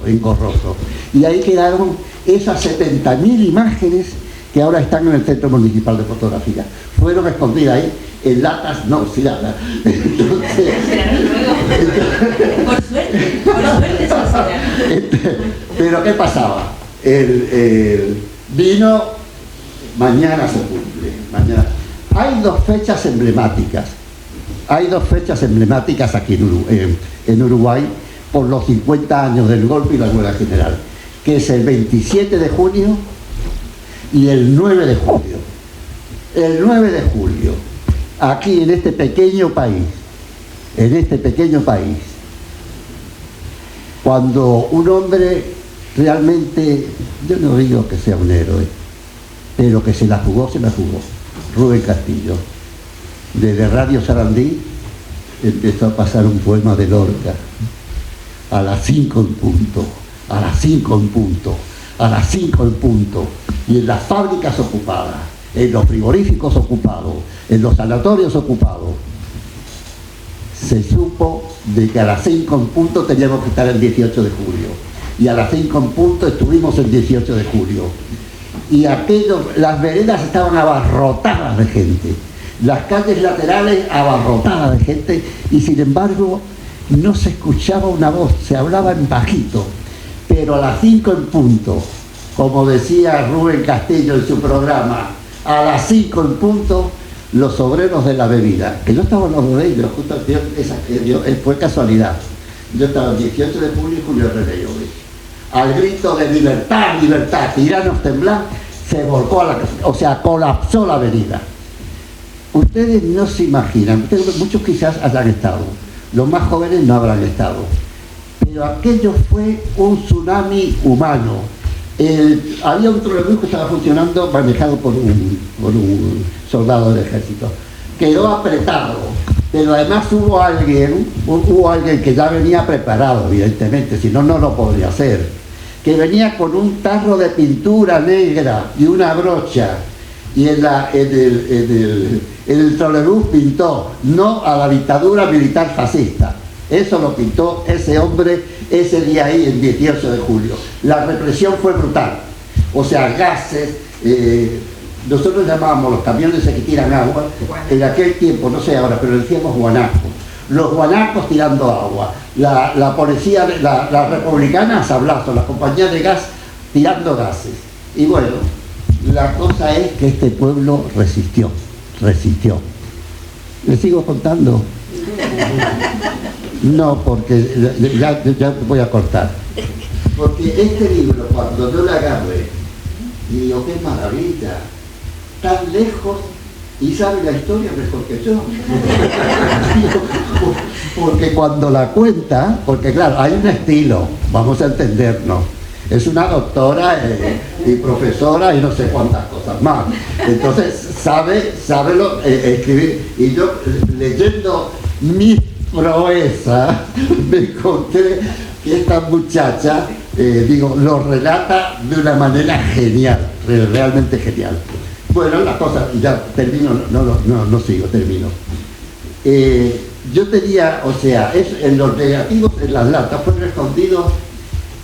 Speaker 5: Y ahí quedaron esas 70.000 imágenes que ahora están en el Centro Municipal de Fotografía. Fueron escondidas ahí en latas no oxidadas. Entonces,
Speaker 6: por suerte se oxidaron.
Speaker 5: Pero ¿qué pasaba? Vino, mañana se cumple. Hay dos fechas emblemáticas aquí en Uruguay por los 50 años del golpe y la huelga general, que es el 27 de junio y el 9 de julio. El 9 de julio, aquí en este pequeño país, cuando un hombre realmente, yo no digo que sea un héroe, pero que se la jugó, Rubén Castillo, desde Radio Sarandí empezó a pasar un poema de Lorca, a las 5 en punto, y en las fábricas ocupadas, en los frigoríficos ocupados, en los sanatorios ocupados, se supo de que a las 5 en punto teníamos que estar el 18 de julio, y a las 5 en punto estuvimos el 18 de julio, y las veredas estaban abarrotadas de gente, las calles laterales abarrotadas de gente, y sin embargo no se escuchaba una voz, se hablaba en bajito, pero a las 5 en punto, como decía Rubén Castillo en su programa, a las 5 en punto, los obreros de la bebida, que yo estaba en los de ellos, justo fue casualidad, yo estaba el 18 de julio y Julio Herrera, al grito de libertad, libertad, tiranos temblar, se volcó colapsó la avenida. Ustedes no se imaginan, muchos quizás hayan estado, los más jóvenes no habrán estado, pero aquello fue un tsunami humano. Había un trolebús que estaba funcionando, manejado por un soldado del ejército. Quedó apretado, pero además hubo alguien que ya venía preparado, evidentemente, si no, no lo podría hacer, que venía con un tarro de pintura negra y una brocha, y en el trolebús pintó no a la dictadura militar fascista, Eso lo pintó ese hombre ese día ahí, el 18 de julio. La represión fue brutal. O sea, gases, nosotros llamábamos los camiones que tiran agua, en aquel tiempo, no sé ahora, pero decíamos guanacos. Los guanacos tirando agua, la policía, la republicana a sablazos, la compañía de gas tirando gases. Y bueno, la cosa es que este pueblo resistió. ¿Le sigo contando? No, porque ya voy a cortar. Porque este libro, cuando yo lo agarré, digo, qué maravilla, tan lejos, y sabe la historia mejor que yo. Porque cuando la cuenta, porque claro, hay un estilo, vamos a entendernos. Es una doctora y profesora y no sé cuántas cosas más. Entonces sabe escribir. Y yo leyendo mi proeza me encontré que esta muchacha, lo relata de una manera genial, realmente genial. Bueno, la cosa, ya termino, no sigo, termino. Yo tenía, o sea, en los negativos, en las latas, fueron escondidos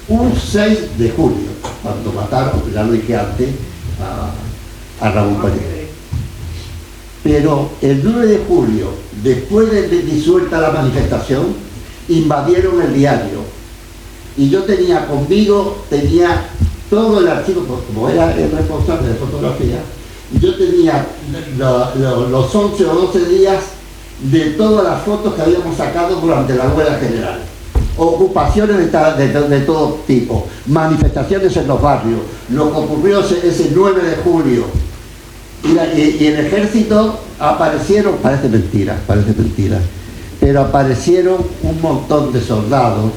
Speaker 5: un 6 de julio, cuando mataron, ya lo dije antes, a Ramón Pérez. Pero el 9 de julio, después de disuelta la manifestación, invadieron el diario. Y yo tenía conmigo, todo el archivo, como era el responsable de fotografía, yo tenía los 11 o 12 días de todas las fotos que habíamos sacado durante la huelga general. Ocupaciones de todo tipo, manifestaciones en los barrios, lo que ocurrió ese 9 de julio. Y el ejército aparecieron, parece mentira, pero aparecieron un montón de soldados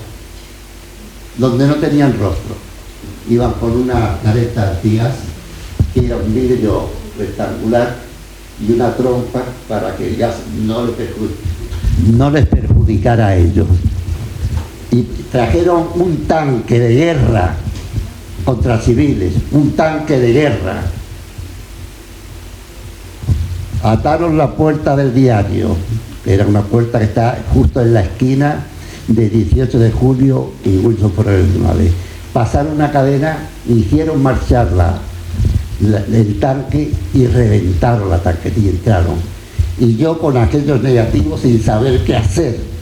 Speaker 5: donde no tenían rostro. Iban con una careta antigas, que era un vidrio rectangular, y una trompa para que el gas no les perjudicara a ellos. Y trajeron un tanque de guerra contra civiles, un tanque de guerra. Ataron la puerta del diario, era una puerta que está justo en la esquina de 18 de julio y Wilson Ferrer de Madrid. Pasaron una cadena, hicieron marchar el tanque y reventaron la tanquería y entraron. Y yo con aquellos negativos sin saber qué hacer.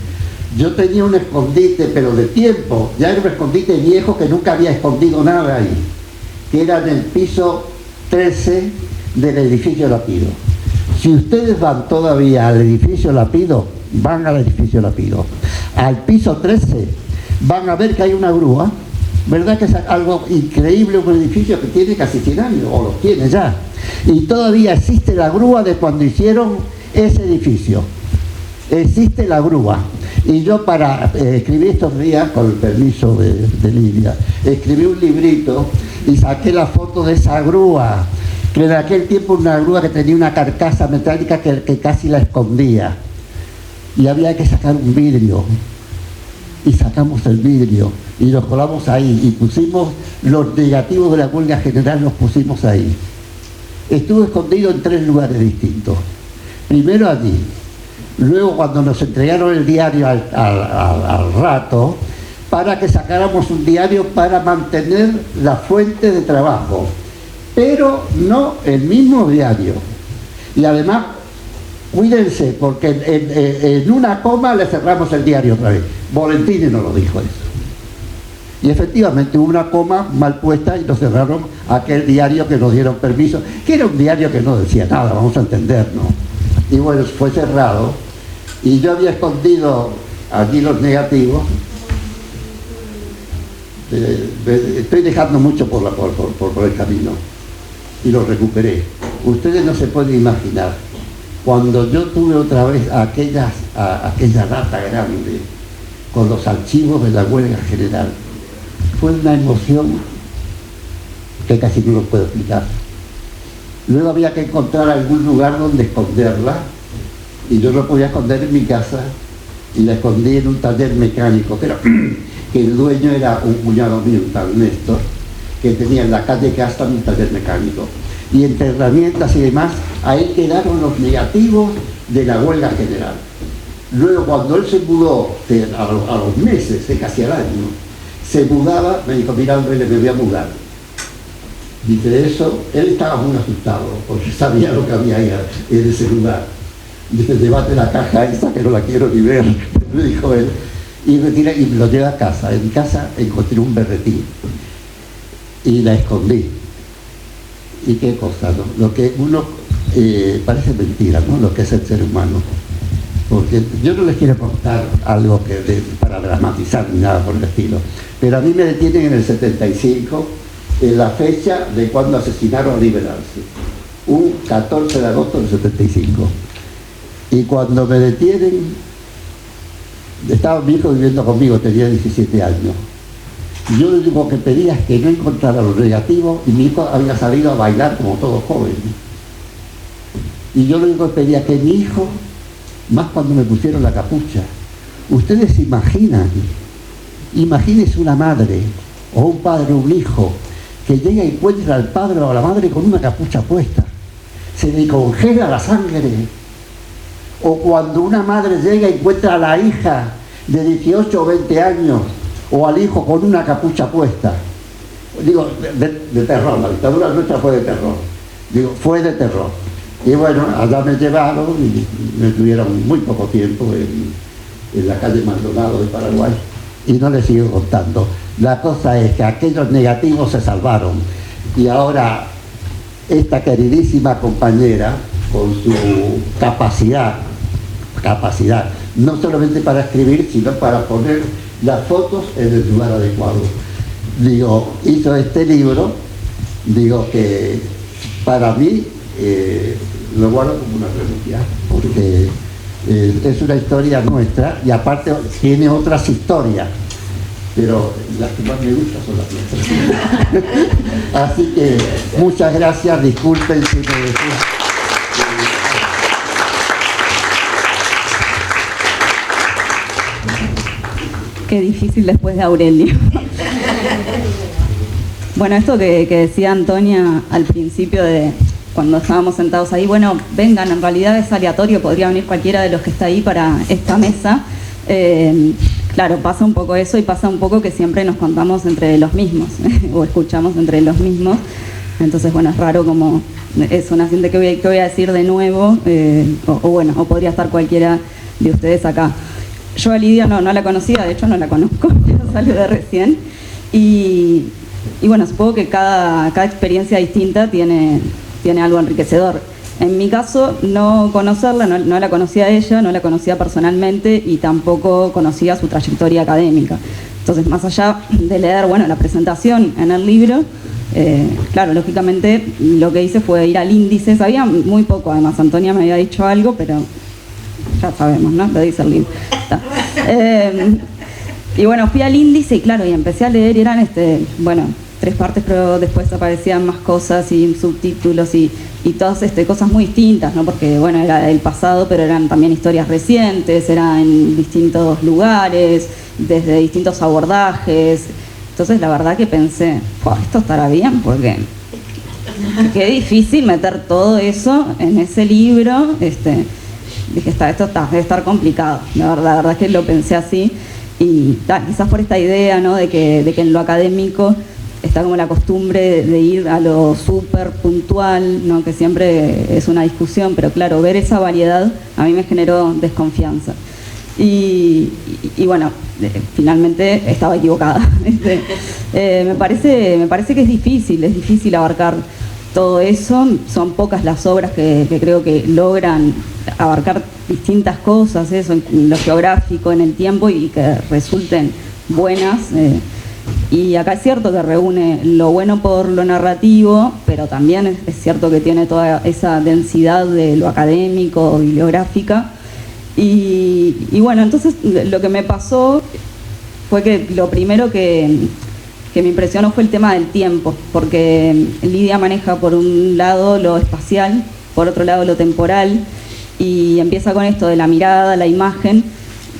Speaker 5: Yo tenía un escondite, pero de tiempo, ya era un escondite viejo que nunca había escondido nada ahí, que era en el piso 13 del edificio Lapido. Si ustedes van todavía al edificio Lapido, van al edificio Lapido. Al piso 13 van a ver que hay una grúa, ¿verdad? Que es algo increíble, un edificio que tiene casi 100 años, o los tiene ya. Y todavía existe la grúa de cuando hicieron ese edificio. Existe la grúa. Y yo para escribir estos días, con el permiso de Lidia, escribí un librito y saqué la foto de esa grúa, que en aquel tiempo una grúa que tenía una carcasa metálica que casi la escondía. Y había que sacar un vidrio. Y sacamos el vidrio y los colamos ahí y pusimos los negativos de la huelga general, los pusimos ahí. Estuve escondido en 3 lugares distintos. Primero allí. Luego cuando nos entregaron el diario al rato, para que sacáramos un diario para mantener la fuente de trabajo, pero no el mismo diario. Y además, cuídense, porque en una coma le cerramos el diario otra vez. Volentini nos lo dijo eso. Y efectivamente hubo una coma mal puesta y nos cerraron aquel diario que nos dieron permiso, que era un diario que no decía nada, vamos a entendernos. Y bueno, fue cerrado. Y yo había escondido allí los negativos. Estoy dejando mucho por el camino. Y los recuperé. Ustedes no se pueden imaginar. Cuando yo tuve otra vez aquella rata grande con los archivos de la huelga general, fue una emoción que casi no lo puedo explicar. Luego había que encontrar algún lugar donde esconderla, y yo no podía esconder en mi casa, y la escondí en un taller mecánico, pero que el dueño era un cuñado mío, un tal Néstor, que tenía en la calle Casta un taller mecánico. Y entre herramientas y demás, ahí quedaron los negativos de la huelga general. Luego, cuando él se mudó, a los meses, casi al año, se mudaba, me dijo, mira, hombre, me voy a mudar. Dice eso, él estaba muy asustado, porque sabía lo que había ahí en ese lugar. Dice, llévate la caja esa que no la quiero ni ver, me dijo él. Y me lo llevé a casa. En mi casa encontré un berretín y la escondí. Y qué cosa, ¿no? Lo que uno parece mentira, ¿no? Lo que es el ser humano. Porque yo no les quiero contar algo para dramatizar ni nada por el estilo. Pero a mí me detienen en el 75, en la fecha de cuando asesinaron a Liberarse. Un 14 de agosto del 75. Y cuando me detienen, estaba mi hijo viviendo conmigo, tenía 17 años. Yo lo único que pedía es que no encontrara lo negativo, y mi hijo había salido a bailar como todo joven. Y yo lo único que pedía que mi hijo, más cuando me pusieron la capucha, ustedes se imaginan, imagínense una madre o un padre o un hijo que llega y encuentra al padre o a la madre con una capucha puesta, se le congela la sangre. O cuando una madre llega y encuentra a la hija de 18 o 20 años o al hijo con una capucha puesta. Digo, de terror, la dictadura nuestra fue de terror. Digo, fue de terror. Y bueno, allá me llevaron y me tuvieron muy poco tiempo en la calle Maldonado de Paraguay. Y no les sigo contando. La cosa es que aquellos negativos se salvaron. Y ahora esta queridísima compañera, con su capacidad, no solamente para escribir, sino para poner las fotos en el lugar adecuado. Digo, hizo este libro, digo que para mí lo guardo como una reliquia, porque es una historia nuestra y aparte tiene otras historias, pero las que más me gustan son las nuestras. Así que muchas gracias, disculpen si me decís.
Speaker 1: Qué difícil después de Aurelio. Bueno, esto que decía Antonia al principio de cuando estábamos sentados ahí, bueno, vengan, en realidad es aleatorio, podría venir cualquiera de los que está ahí para esta mesa. Claro, pasa un poco eso y pasa un poco que siempre nos contamos entre los mismos, o escuchamos entre los mismos. Entonces, bueno, es raro como eso, una siente que voy a decir de nuevo, o podría estar cualquiera de ustedes acá. Yo a Lidia no la conocía, de hecho no la conozco, la saludé recién. Y bueno, supongo que cada experiencia distinta tiene algo enriquecedor. En mi caso, no conocerla, no la conocía a ella, no la conocía personalmente y tampoco conocía su trayectoria académica. Entonces, más allá de leer, bueno, la presentación en el libro, claro, lógicamente lo que hice fue ir al índice. Sabía muy poco, además Antonia me había dicho algo, pero ya sabemos, ¿no? Lo dice el libro. Y bueno, fui al índice y claro, y empecé a leer y eran, 3 partes, pero después aparecían más cosas y subtítulos y todas cosas muy distintas, ¿no? Porque, bueno, era el pasado, pero eran también historias recientes, eran en distintos lugares, desde distintos abordajes. Entonces, la verdad que pensé, esto estará bien, porque qué difícil meter todo eso en ese libro. Dije, esto debe estar complicado. La verdad es que lo pensé así. Y quizás por esta idea, ¿no? de que en lo académico está como la costumbre de ir a lo súper puntual, ¿no? Que siempre es una discusión, pero claro, ver esa variedad a mí me generó desconfianza. Y bueno, finalmente estaba equivocada. Me parece que es difícil abarcar todo eso. Son pocas las obras que creo que logran abarcar distintas cosas, eso, en lo geográfico, en el tiempo, y que resulten buenas. Y acá es cierto que reúne lo bueno por lo narrativo, pero también es cierto que tiene toda esa densidad de lo académico, bibliográfica. Y bueno, entonces lo que me pasó fue que lo primero que me impresionó fue el tema del tiempo, porque Lidia maneja por un lado lo espacial, por otro lado lo temporal, y empieza con esto de la mirada, la imagen.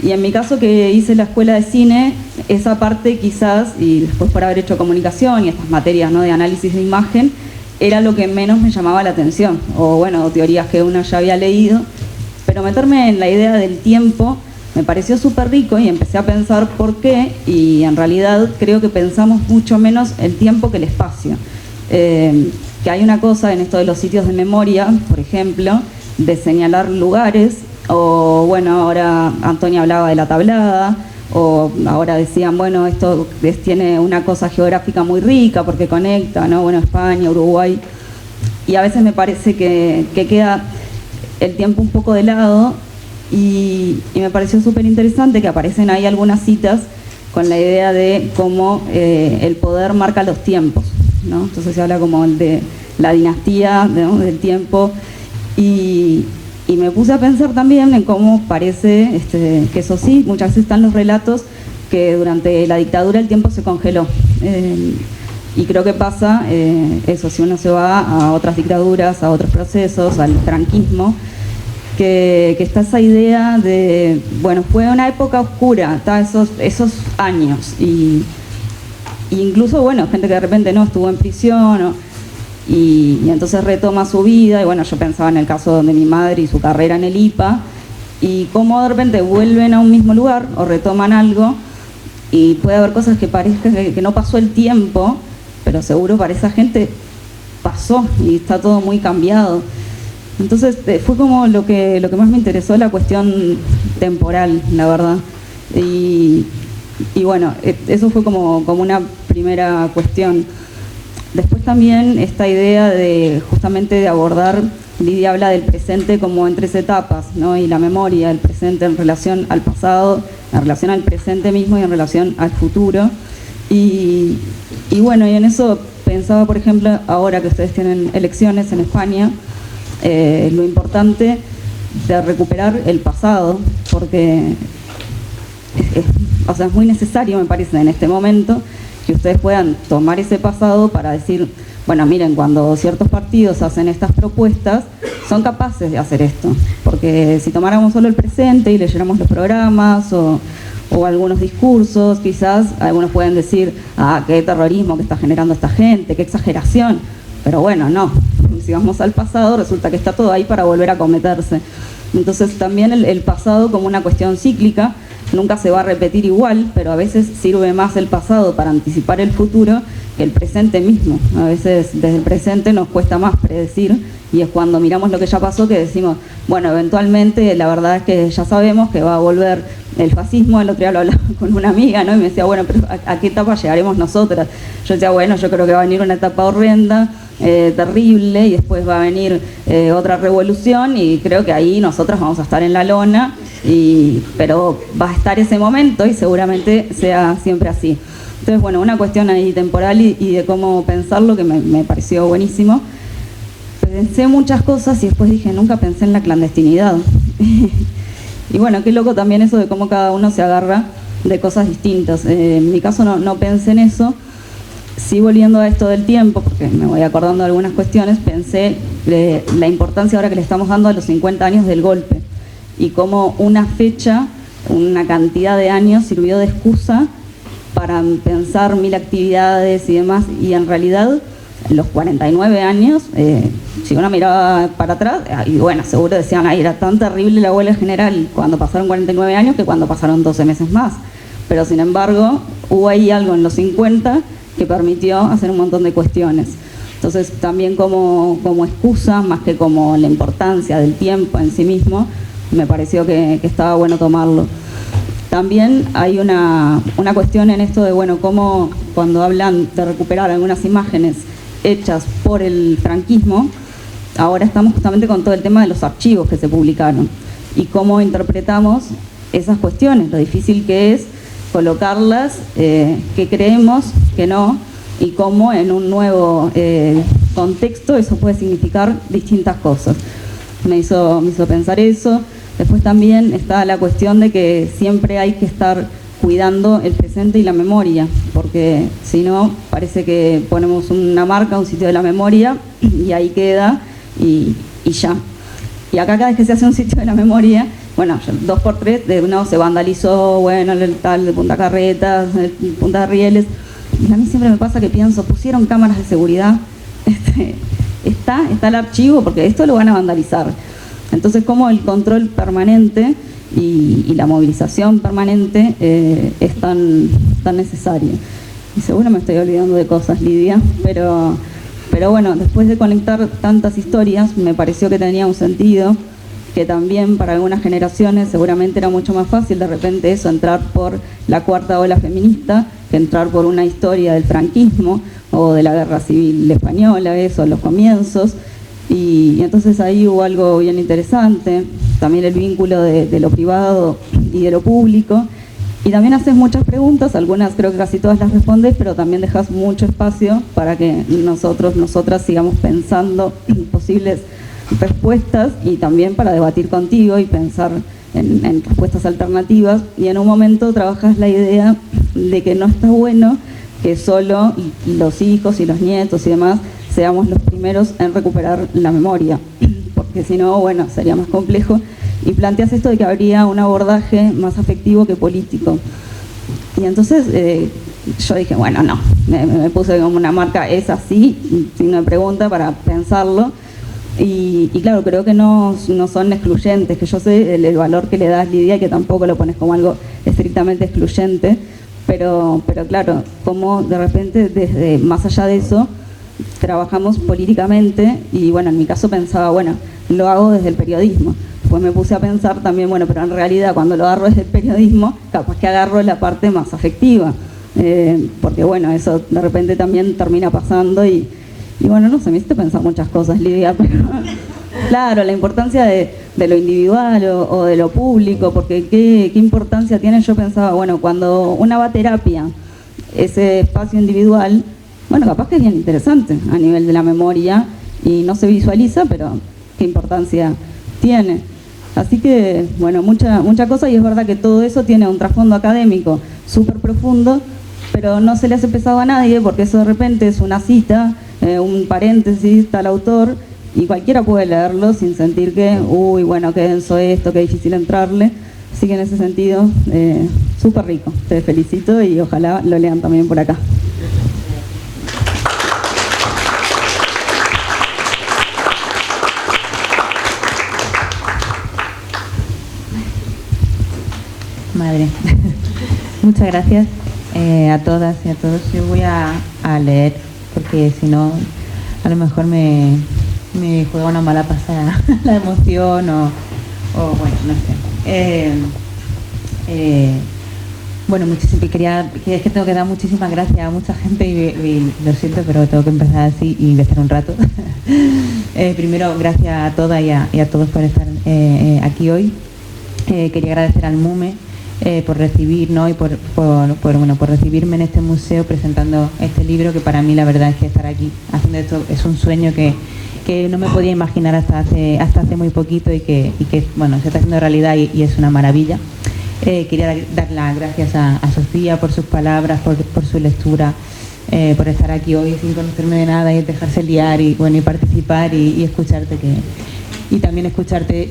Speaker 1: Y en mi caso, que hice la escuela de cine, esa parte quizás, y después por haber hecho comunicación y estas materias, ¿no? de análisis de imagen, era lo que menos me llamaba la atención, o bueno, teorías que uno ya había leído,
Speaker 7: pero meterme en la idea del tiempo me pareció súper rico y empecé a pensar por qué, y en realidad creo que pensamos mucho menos el tiempo que el espacio. Que hay una cosa en esto de los sitios de memoria, por ejemplo, de señalar lugares, o bueno, ahora Antonia hablaba de la tablada, o ahora decían, bueno, esto tiene una cosa geográfica muy rica porque conecta, ¿no? Bueno, España, Uruguay, y a veces me parece que queda el tiempo un poco de lado, y me pareció súper interesante que aparecen ahí algunas citas con la idea de cómo el poder marca los tiempos, ¿no? Entonces se habla como de la dinastía, ¿no?, del tiempo, y me puse a pensar también en cómo parece, que eso sí, muchas veces están los relatos que durante la dictadura el tiempo se congeló. Y creo que pasa eso, si uno se va a otras dictaduras, a otros procesos, al franquismo, que está esa idea de, bueno, fue una época oscura, está esos años, y incluso, bueno, gente que de repente no estuvo en prisión, y entonces retoma su vida, y bueno, yo pensaba en el caso de mi madre y su carrera en el IPA, y cómo de repente vuelven a un mismo lugar o retoman algo, y puede haber cosas que parezca que no pasó el tiempo, pero seguro para esa gente pasó y está todo muy cambiado. Entonces fue como lo que más me interesó, la cuestión temporal, la verdad. Y bueno, eso fue como una primera cuestión. Después también esta idea de justamente de abordar, Lidia habla del presente como en 3 etapas, ¿no? Y la memoria, el presente en relación al pasado, en relación al presente mismo y en relación al futuro. Y bueno, y en eso pensaba, por ejemplo, ahora que ustedes tienen elecciones en España, lo importante de recuperar el pasado, porque es muy necesario, me parece, en este momento, que ustedes puedan tomar ese pasado para decir, bueno, miren, cuando ciertos partidos hacen estas propuestas, son capaces de hacer esto, porque si tomáramos solo el presente y leyéramos los programas o algunos discursos, quizás algunos pueden decir, qué terrorismo que está generando esta gente, qué exageración, pero bueno, no, si vamos al pasado resulta que está todo ahí para volver a cometerse. Entonces también el pasado como una cuestión cíclica, nunca se va a repetir igual, pero a veces sirve más el pasado para anticipar el futuro que el presente mismo. A veces desde el presente nos cuesta más predecir, y es cuando miramos lo que ya pasó que decimos, bueno, eventualmente la verdad es que ya sabemos que va a volver el fascismo. El otro día lo hablaba con una amiga, ¿no? Y me decía, bueno, pero ¿a qué etapa llegaremos nosotras? Yo decía, bueno, yo creo que va a venir una etapa horrenda, terrible, y después va a venir otra revolución, y creo que ahí nosotras vamos a estar en la lona, pero va a estar ese momento y seguramente sea siempre así. Entonces, bueno, una cuestión ahí temporal y de cómo pensarlo que me pareció buenísimo. Pensé muchas cosas y después dije, nunca pensé en la clandestinidad. Y bueno, qué loco también eso de cómo cada uno se agarra de cosas distintas. En mi caso no pensé en eso. Sí, volviendo a esto del tiempo, porque me voy acordando de algunas cuestiones, pensé la importancia ahora que le estamos dando a los 50 años del golpe, y cómo una fecha, una cantidad de años sirvió de excusa para pensar 1000 actividades y demás, y en realidad los 49 años, si uno miraba para atrás, y bueno, seguro decían, era tan terrible la huelga general cuando pasaron 49 años que cuando pasaron 12 meses más, pero sin embargo hubo ahí algo en los 50 que permitió hacer un montón de cuestiones. Entonces también como excusa, más que como la importancia del tiempo en sí mismo, me pareció que estaba bueno tomarlo. También hay una cuestión en esto de, bueno, cómo cuando hablan de recuperar algunas imágenes hechas por el franquismo, ahora estamos justamente con todo el tema de los archivos que se publicaron y cómo interpretamos esas cuestiones, lo difícil que es colocarlas, que creemos que no, y cómo en un nuevo contexto eso puede significar distintas cosas. Me hizo pensar eso. Después también está la cuestión de que siempre hay que estar cuidando el presente y la memoria, porque si no parece que ponemos una marca, un sitio de la memoria, y ahí queda y ya. Y acá cada vez que se hace un sitio de la memoria, bueno, 2x3, de uno se vandalizó, bueno, el tal de Punta Carretas, el Punta Rieles, y a mí siempre me pasa que pienso, pusieron cámaras de seguridad, está el archivo, porque esto lo van a vandalizar. Entonces, cómo el control permanente y la movilización permanente es tan necesario. Y seguro me estoy olvidando de cosas, Lidia, pero bueno, después de conectar tantas historias, me pareció que tenía un sentido, que también para algunas generaciones seguramente era mucho más fácil de repente eso, entrar por la cuarta ola feminista, que entrar por una historia del franquismo o de la guerra civil española, eso, los comienzos. Y entonces ahí hubo algo bien interesante, también el vínculo de lo privado y de lo público. Y también haces muchas preguntas, algunas creo que casi todas las respondes, pero también dejas mucho espacio para que nosotras sigamos pensando posibles respuestas y también para debatir contigo y pensar en respuestas alternativas. Y en un momento trabajas la idea de que no está bueno que solo los hijos y los nietos y demás seamos los primeros en recuperar la memoria, porque si no, bueno, sería más complejo. Y planteas esto de que habría un abordaje más afectivo que político. Y entonces yo dije, bueno, no, me puse como una marca, es así, signo de pregunta para pensarlo. Y claro, creo que no son excluyentes, que yo sé el valor que le das, Lidia, y que tampoco lo pones como algo estrictamente excluyente, pero claro, como de repente desde más allá de eso trabajamos políticamente. Y bueno, en mi caso pensaba, bueno, lo hago desde el periodismo. Después me puse a pensar también, bueno, pero en realidad cuando lo agarro desde el periodismo, capaz que agarro la parte más afectiva, porque bueno, eso de repente también termina pasando y bueno, no sé, me hiciste pensar muchas cosas, Lidia, pero claro, la importancia de lo individual o de lo público, porque qué importancia tiene. Yo pensaba, bueno, cuando una va a terapia, ese espacio individual, bueno, capaz que es bien interesante a nivel de la memoria y no se visualiza, pero qué importancia tiene. Así que, bueno, mucha cosa, y es verdad que todo eso tiene un trasfondo académico súper profundo, pero no se le hace pesado a nadie, porque eso de repente es una cita, un paréntesis, tal autor, y cualquiera puede leerlo sin sentir que, uy, bueno, qué denso esto, qué difícil entrarle. Así que en ese sentido, súper rico. Te felicito y ojalá lo lean también por acá.
Speaker 6: Madre, muchas gracias a todas y a todos. Yo voy a leer, porque si no, a lo mejor me juega una mala pasada la emoción o bueno, no sé. Bueno, es que tengo que dar muchísimas gracias a mucha gente y lo siento, pero tengo que empezar así y empezar un rato. Primero, gracias a todas y a todos por estar aquí hoy. Quería agradecer al MUME por recibir, ¿no? Y por recibirme en este museo presentando este libro, que para mí la verdad es que estar aquí haciendo esto es un sueño que no me podía imaginar hasta hace muy poquito y que bueno, se está haciendo realidad y es una maravilla. Quería dar las gracias a Sofía por sus palabras, por su lectura, por estar aquí hoy sin conocerme de nada y dejarse liar y bueno, y participar y escucharte, y también escucharte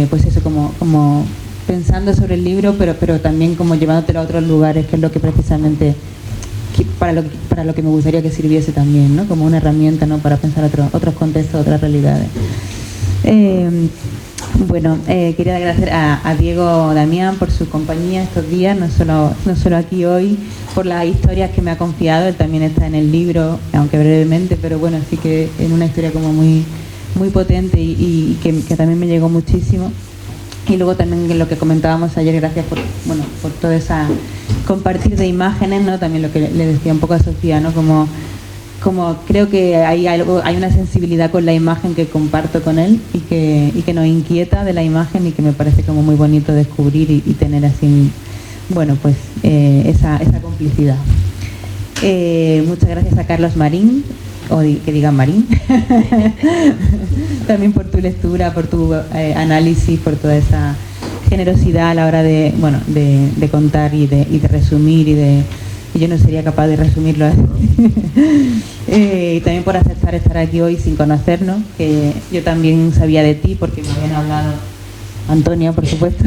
Speaker 6: pues eso, como pensando sobre el libro, pero también como llevándotelo a otros lugares, que es lo que precisamente para lo que me gustaría que sirviese también, ¿no? Como una herramienta, ¿no? Para pensar otros contextos, otras realidades. Bueno, quería agradecer a Diego Damián por su compañía estos días, no solo aquí hoy, por las historias que me ha confiado. Él también está en el libro, aunque brevemente, pero bueno, sí que en una historia como muy potente y que también me llegó muchísimo. Y luego también lo que comentábamos ayer, gracias por toda esa compartir de imágenes, ¿no? También lo que le decía un poco a Sofía, ¿no? Como creo que hay una sensibilidad con la imagen que comparto con él y que nos inquieta de la imagen y que me parece como muy bonito descubrir y tener así, bueno, pues esa complicidad. Muchas gracias a Carlos Marín, o que digan Marín, también por tu lectura, por tu análisis, por toda esa generosidad a la hora de contar y de resumir y yo no sería capaz de resumirlo así. Y también por aceptar estar aquí hoy sin conocernos, que yo también sabía de ti porque me habían hablado Antonia, por supuesto,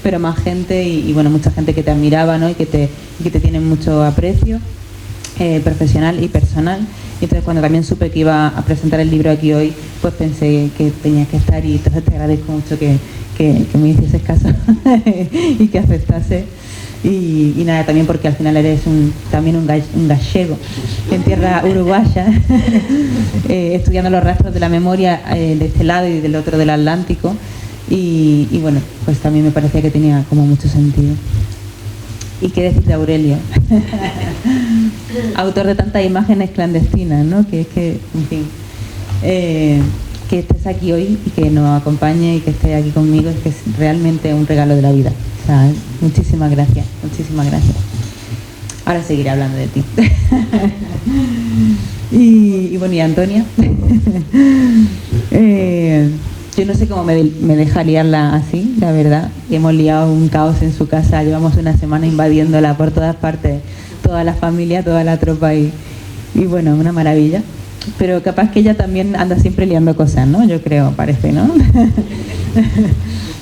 Speaker 6: pero más gente y bueno, mucha gente que te admiraba, ¿no? y que te tienen mucho aprecio. profesional y personal. Y entonces cuando también supe que iba a presentar el libro aquí hoy, pues pensé que tenías que estar, y entonces te agradezco mucho que me hicieses caso y que aceptase. Y nada, también porque al final eres también un gallego en tierra uruguaya, estudiando los rastros de la memoria de este lado y del otro del Atlántico, y bueno, pues también me parecía que tenía como mucho sentido. ¿Y qué decir de Aurelio? Autor de tantas imágenes clandestinas, ¿no? Que es que, en fin, que estés aquí hoy y que nos acompañe y que estés aquí conmigo es que es realmente un regalo de la vida. O sea, muchísimas gracias, muchísimas gracias. Ahora seguiré hablando de ti. y bueno, y Antonia. Yo no sé cómo me deja liarla así, la verdad. Hemos liado un caos en su casa, llevamos una semana invadiéndola por todas partes, toda la familia, toda la tropa y bueno, una maravilla. Pero capaz que ella también anda siempre liando cosas, ¿no? Yo creo, parece, ¿no?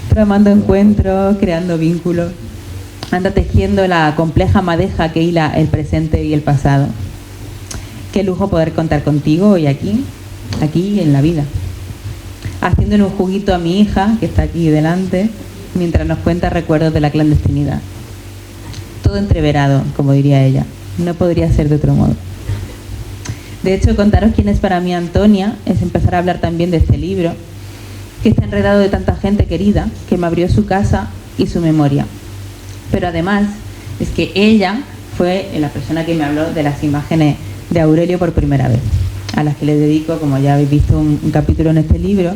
Speaker 6: Tramando encuentros, creando vínculos. Anda tejiendo la compleja madeja que hila el presente y el pasado. Qué lujo poder contar contigo hoy aquí en la vida. Haciéndole un juguito a mi hija, que está aquí delante, mientras nos cuenta recuerdos de la clandestinidad. Todo entreverado, como diría ella. No podría ser de otro modo. De hecho, contaros quién es para mí Antonia es empezar a hablar también de este libro, que está enredado de tanta gente querida, que me abrió su casa y su memoria. Pero además, es que ella fue la persona que me habló de las imágenes de Aurelio por primera vez, a las que le dedico, como ya habéis visto, un capítulo en este libro,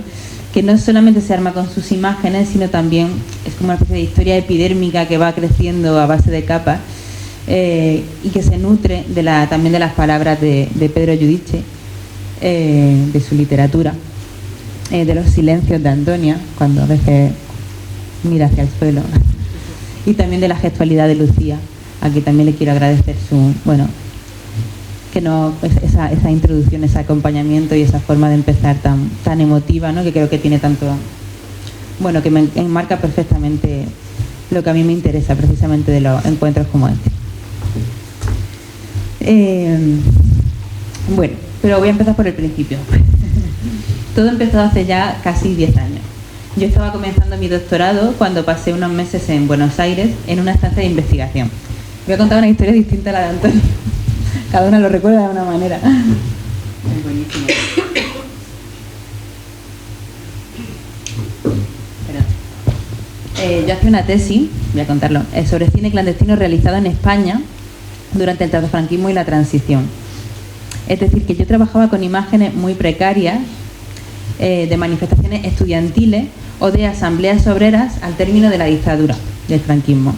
Speaker 6: que no solamente se arma con sus imágenes, sino también es como una especie de historia epidérmica que va creciendo a base de capas, y que se nutre también de las palabras de Pedro Giudice, de su literatura, de los silencios de Antonia, cuando a veces mira hacia el suelo, y también de la gestualidad de Lucía, a quien también le quiero agradecer esa introducción, ese acompañamiento y esa forma de empezar tan emotiva, ¿no? Que creo que tiene tanto, que me enmarca perfectamente lo que a mí me interesa precisamente de los encuentros como este. Pero voy a empezar por el principio. Todo empezó hace ya casi 10 años. Yo estaba comenzando mi doctorado cuando pasé unos meses en Buenos Aires en una estancia de investigación. Voy a contar una historia distinta a la de Antonio. Cada una lo recuerda de una manera. Es buenísimo. Yo hacía una tesis, voy a contarlo, sobre cine clandestino realizado en España durante el tardofranquismo y la transición. Es decir, que yo trabajaba con imágenes muy precarias de manifestaciones estudiantiles o de asambleas obreras al término de la dictadura del franquismo,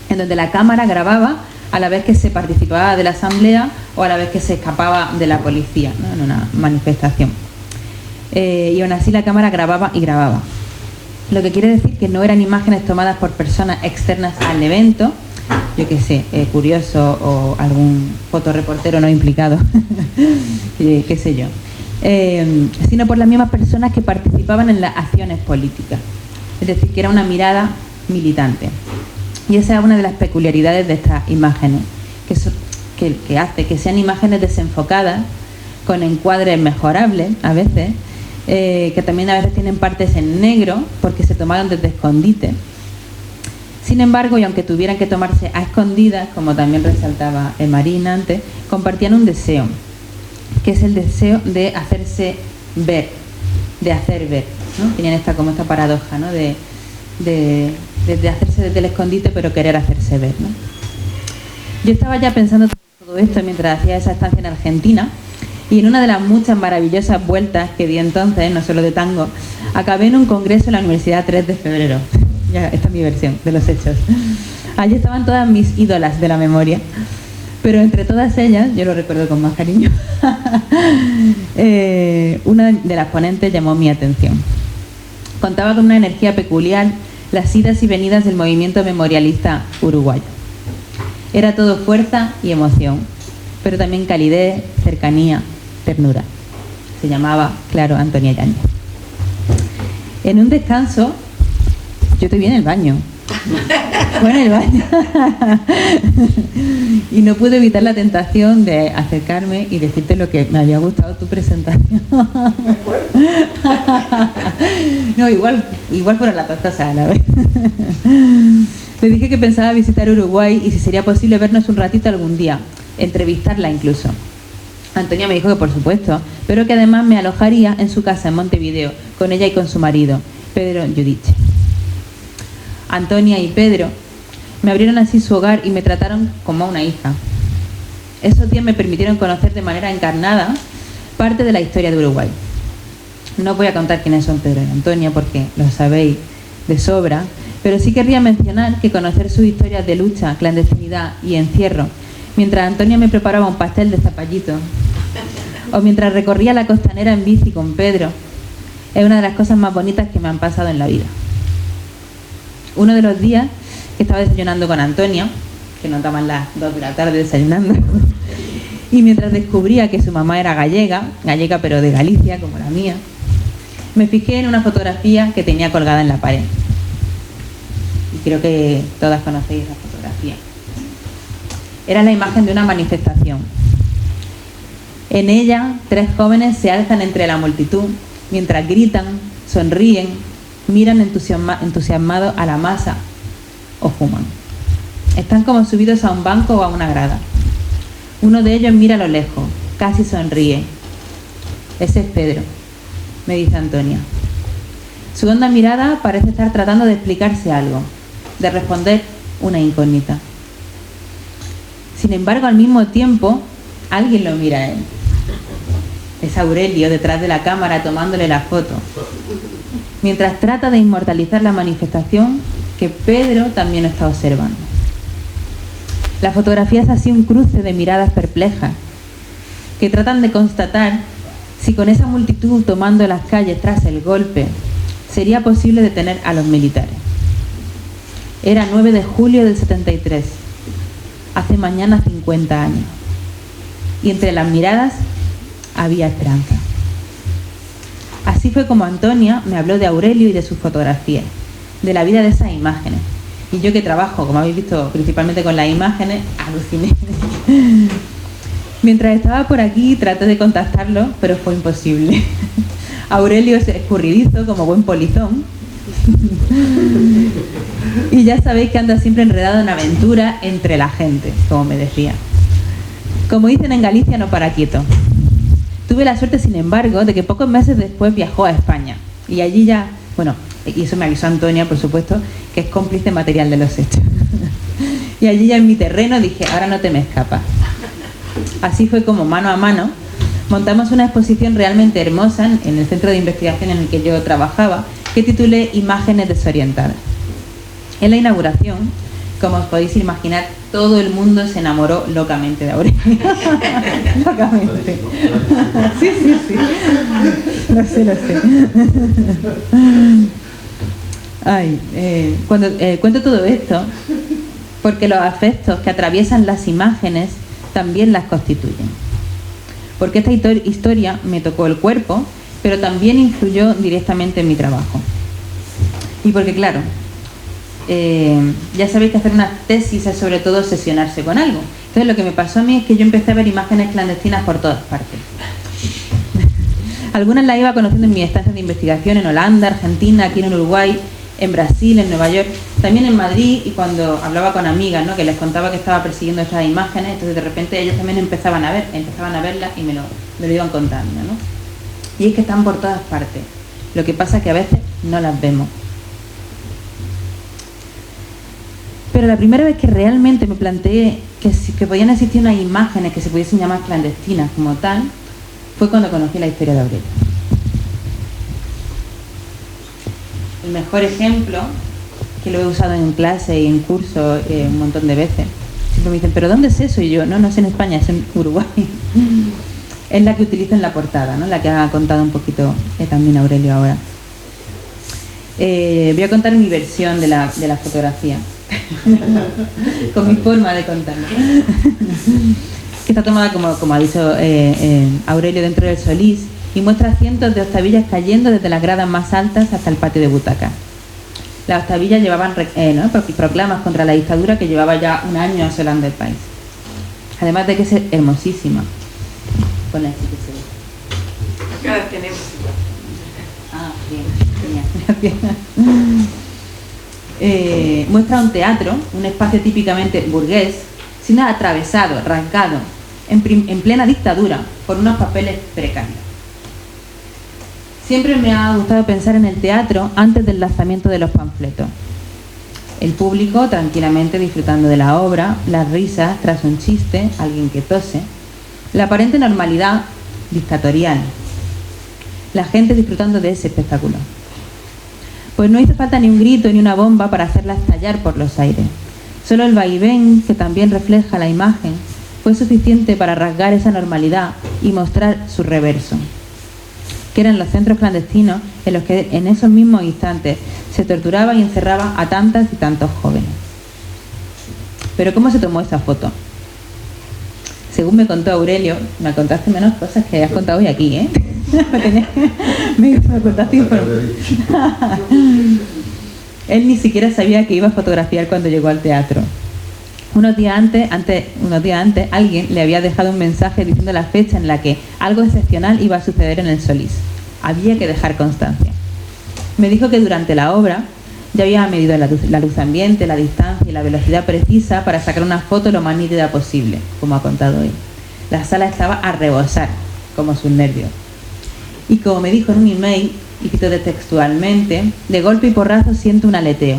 Speaker 6: en donde la cámara grababa a la vez que se participaba de la asamblea o a la vez que se escapaba de la policía, ¿no? En una manifestación. Y aún así la cámara grababa y grababa. Lo que quiere decir que no eran imágenes tomadas por personas externas al evento, yo qué sé, curioso o algún fotoreportero no implicado, qué sé yo, sino por las mismas personas que participaban en las acciones políticas. Es decir, que era una mirada militante. Y esa es una de las peculiaridades de estas imágenes, que hace que sean imágenes desenfocadas, con encuadres mejorables a veces, que también a veces tienen partes en negro porque se tomaron desde escondite. Sin embargo, y aunque tuvieran que tomarse a escondidas, como también resaltaba Marina antes, compartían un deseo, que es el deseo de hacerse ver, de hacer ver, ¿no? Tenían esta paradoja, ¿no? de hacerse desde el escondite pero querer hacerse ver, ¿no? Yo estaba ya pensando todo esto mientras hacía esa estancia en Argentina, y en una de las muchas maravillosas vueltas que di entonces, no solo de tango, acabé en un congreso en la Universidad 3 de Febrero. Ya, esta es mi versión de los hechos. Allí estaban todas mis ídolas de la memoria, pero entre todas ellas, yo lo recuerdo con más cariño, una de las ponentes llamó mi atención. Contaba con una energía peculiar las idas y venidas del movimiento memorialista uruguayo. Era todo fuerza y emoción, pero también calidez, cercanía, ternura. Se llamaba, claro, Antonia Yáñez. En un descanso, yo estoy bien en el baño, Fue en el baño. Y no pude evitar la tentación de acercarme y decirte lo que me había gustado tu presentación. No, igual fueron las dos cosas a la vez. Le dije que pensaba visitar Uruguay y si sería posible vernos un ratito algún día, entrevistarla incluso. Antonia me dijo que por supuesto, pero que además me alojaría en su casa en Montevideo, con ella y con su marido, Pedro Giudice. Antonia y Pedro me abrieron así su hogar y me trataron como a una hija. Esos días me permitieron conocer de manera encarnada parte de la historia de Uruguay. No voy a contar quiénes son Pedro y Antonia porque lo sabéis de sobra, pero sí querría mencionar que conocer sus historias de lucha, clandestinidad y encierro, mientras Antonia me preparaba un pastel de zapallito, o mientras recorría la costanera en bici con Pedro, es una de las cosas más bonitas que me han pasado en la vida. Uno de los días que estaba desayunando con Antonia, que nos daban las 2 de la tarde desayunando, y mientras descubría que su mamá era gallega pero de Galicia, como la mía, me fijé en una fotografía que tenía colgada en la pared. Y creo que todas conocéis esa fotografía. Era la imagen de una manifestación. En ella, 3 jóvenes se alzan entre la multitud, mientras gritan, sonríen, miran entusiasmados a la masa o fuman. Están como subidos a un banco o a una grada. Uno de ellos mira a lo lejos, casi sonríe. Ese es Pedro, me dice Antonia. Su honda mirada parece estar tratando de explicarse algo, de responder una incógnita. Sin embargo, al mismo tiempo, alguien lo mira a él. Es Aurelio detrás de la cámara tomándole la foto, mientras trata de inmortalizar la manifestación que Pedro también está observando. La fotografía es así un cruce de miradas perplejas que tratan de constatar si con esa multitud tomando las calles tras el golpe sería posible detener a los militares. Era 9 de julio del 73, hace mañana 50 años, y entre las miradas había esperanza. Así fue como Antonia me habló de Aurelio y de sus fotografías, de la vida de esas imágenes. Y yo que trabajo, como habéis visto, principalmente con las imágenes, aluciné. Mientras estaba por aquí traté de contactarlo, pero fue imposible. Aurelio es escurridizo como buen polizón. Y ya sabéis que anda siempre enredado en aventura entre la gente, como me decía. Como dicen en Galicia, no para quieto. Tuve la suerte, sin embargo, de que pocos meses después viajó a España. Y allí ya, bueno, y eso me avisó Antonia, por supuesto, que es cómplice material de los hechos. Y allí ya en mi terreno dije, ahora no te me escapas. Así fue como, mano a mano, montamos una exposición realmente hermosa en el centro de investigación en el que yo trabajaba, que titulé Imágenes desorientadas. En la inauguración, como os podéis imaginar, todo el mundo se enamoró locamente de Aurelio. Locamente. Sí. Lo sé. Ay, cuando cuento todo esto, porque los afectos que atraviesan las imágenes también las constituyen. Porque esta historia me tocó el cuerpo, pero también influyó directamente en mi trabajo. Y porque, claro, ya sabéis que hacer una tesis es sobre todo obsesionarse con algo. Entonces lo que me pasó a mí es que yo empecé a ver imágenes clandestinas por todas partes. Algunas las iba conociendo en mis estancias de investigación en Holanda, Argentina, aquí en Uruguay, en Brasil, en Nueva York, también en Madrid, y cuando hablaba con amigas, ¿no?, que les contaba que estaba persiguiendo estas imágenes, entonces de repente ellos también empezaban a verlas y me lo iban contando, ¿no? Y es que están por todas partes. Lo que pasa es que a veces no las vemos. Pero la primera vez que realmente me planteé que podían existir unas imágenes que se pudiesen llamar clandestinas como tal, fue cuando conocí la historia de Aurelio. El mejor ejemplo, que lo he usado en clase y en curso un montón de veces, siempre me dicen, ¿pero dónde es eso? Y yo, no es en España, es en Uruguay. Es la que utilizo en la portada, ¿no?, la que ha contado un poquito también Aurelio ahora. Voy a contar mi versión de la fotografía. Con mi forma de contarlo. Que está tomada, como ha dicho Aurelio, dentro del Solís, y muestra cientos de octavillas cayendo desde las gradas más altas hasta el patio de butacas. Las octavillas llevaban proclamas contra la dictadura que llevaba ya un año asolando el país. Además de que es hermosísima. Pon aquí que se ve.
Speaker 8: Acá la tenemos.
Speaker 6: Ah, bien, genial. Muestra un teatro, un espacio típicamente burgués, siendo atravesado, rasgado, en plena dictadura, por unos papeles precarios. Siempre me ha gustado pensar en el teatro antes del lanzamiento de los panfletos. El público tranquilamente disfrutando de la obra, las risas tras un chiste, alguien que tose, la aparente normalidad dictatorial, la gente disfrutando de ese espectáculo. Pues no hizo falta ni un grito ni una bomba para hacerla estallar por los aires. Solo el vaivén, que también refleja la imagen, fue suficiente para rasgar esa normalidad y mostrar su reverso, que eran los centros clandestinos en los que en esos mismos instantes se torturaba y encerraba a tantas y tantos jóvenes. Pero ¿cómo se tomó esa foto? Según me contó Aurelio, me contaste menos cosas que has contado hoy aquí, ¿eh? me contaste información. Él ni siquiera sabía que iba a fotografiar cuando llegó al teatro. Unos días antes, alguien le había dejado un mensaje diciendo la fecha en la que algo excepcional iba a suceder en el Solís. Había que dejar constancia. Me dijo que durante la obra ya había medido la luz ambiente, la distancia y la velocidad precisa para sacar una foto lo más nítida posible, como ha contado hoy. La sala estaba a rebosar, como sus nervios. Y como me dijo en un email, y cito textualmente, de golpe y porrazo siento un aleteo,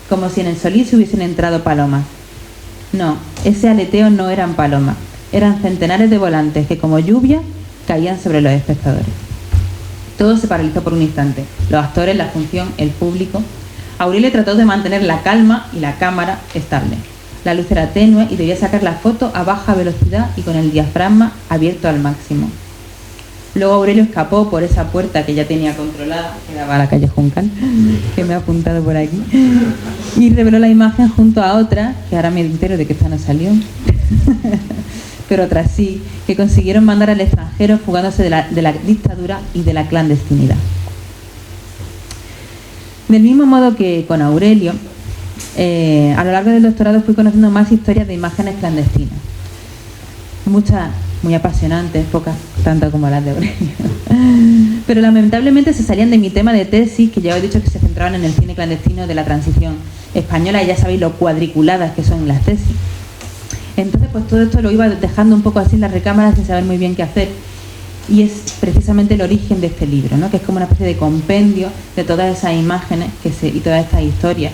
Speaker 6: como si en el Solís hubiesen entrado palomas. No, ese aleteo no eran palomas, eran centenares de volantes que como lluvia caían sobre los espectadores. Todo se paralizó por un instante, los actores, la función, el público. Aurelio trató de mantener la calma y la cámara estable. La luz era tenue y debía sacar la foto a baja velocidad y con el diafragma abierto al máximo. Luego Aurelio escapó por esa puerta que ya tenía controlada, que daba a la calle Juncal, que me ha apuntado por aquí, y reveló la imagen junto a otra, que ahora me entero de que esta no salió, pero otras sí, que consiguieron mandar al extranjero fugándose de la dictadura y de la clandestinidad. Del mismo modo que con Aurelio, a lo largo del doctorado fui conociendo más historias de imágenes clandestinas. Muchas muy apasionantes, pocas tanto como las de Aurelio. Pero lamentablemente se salían de mi tema de tesis, que ya he dicho que se centraban en el cine clandestino de la transición española, y ya sabéis lo cuadriculadas que son las tesis. Entonces pues todo esto lo iba dejando un poco así en la recámara sin saber muy bien qué hacer. Y es precisamente el origen de este libro, ¿no? Que es como una especie de compendio de todas esas imágenes y todas estas historias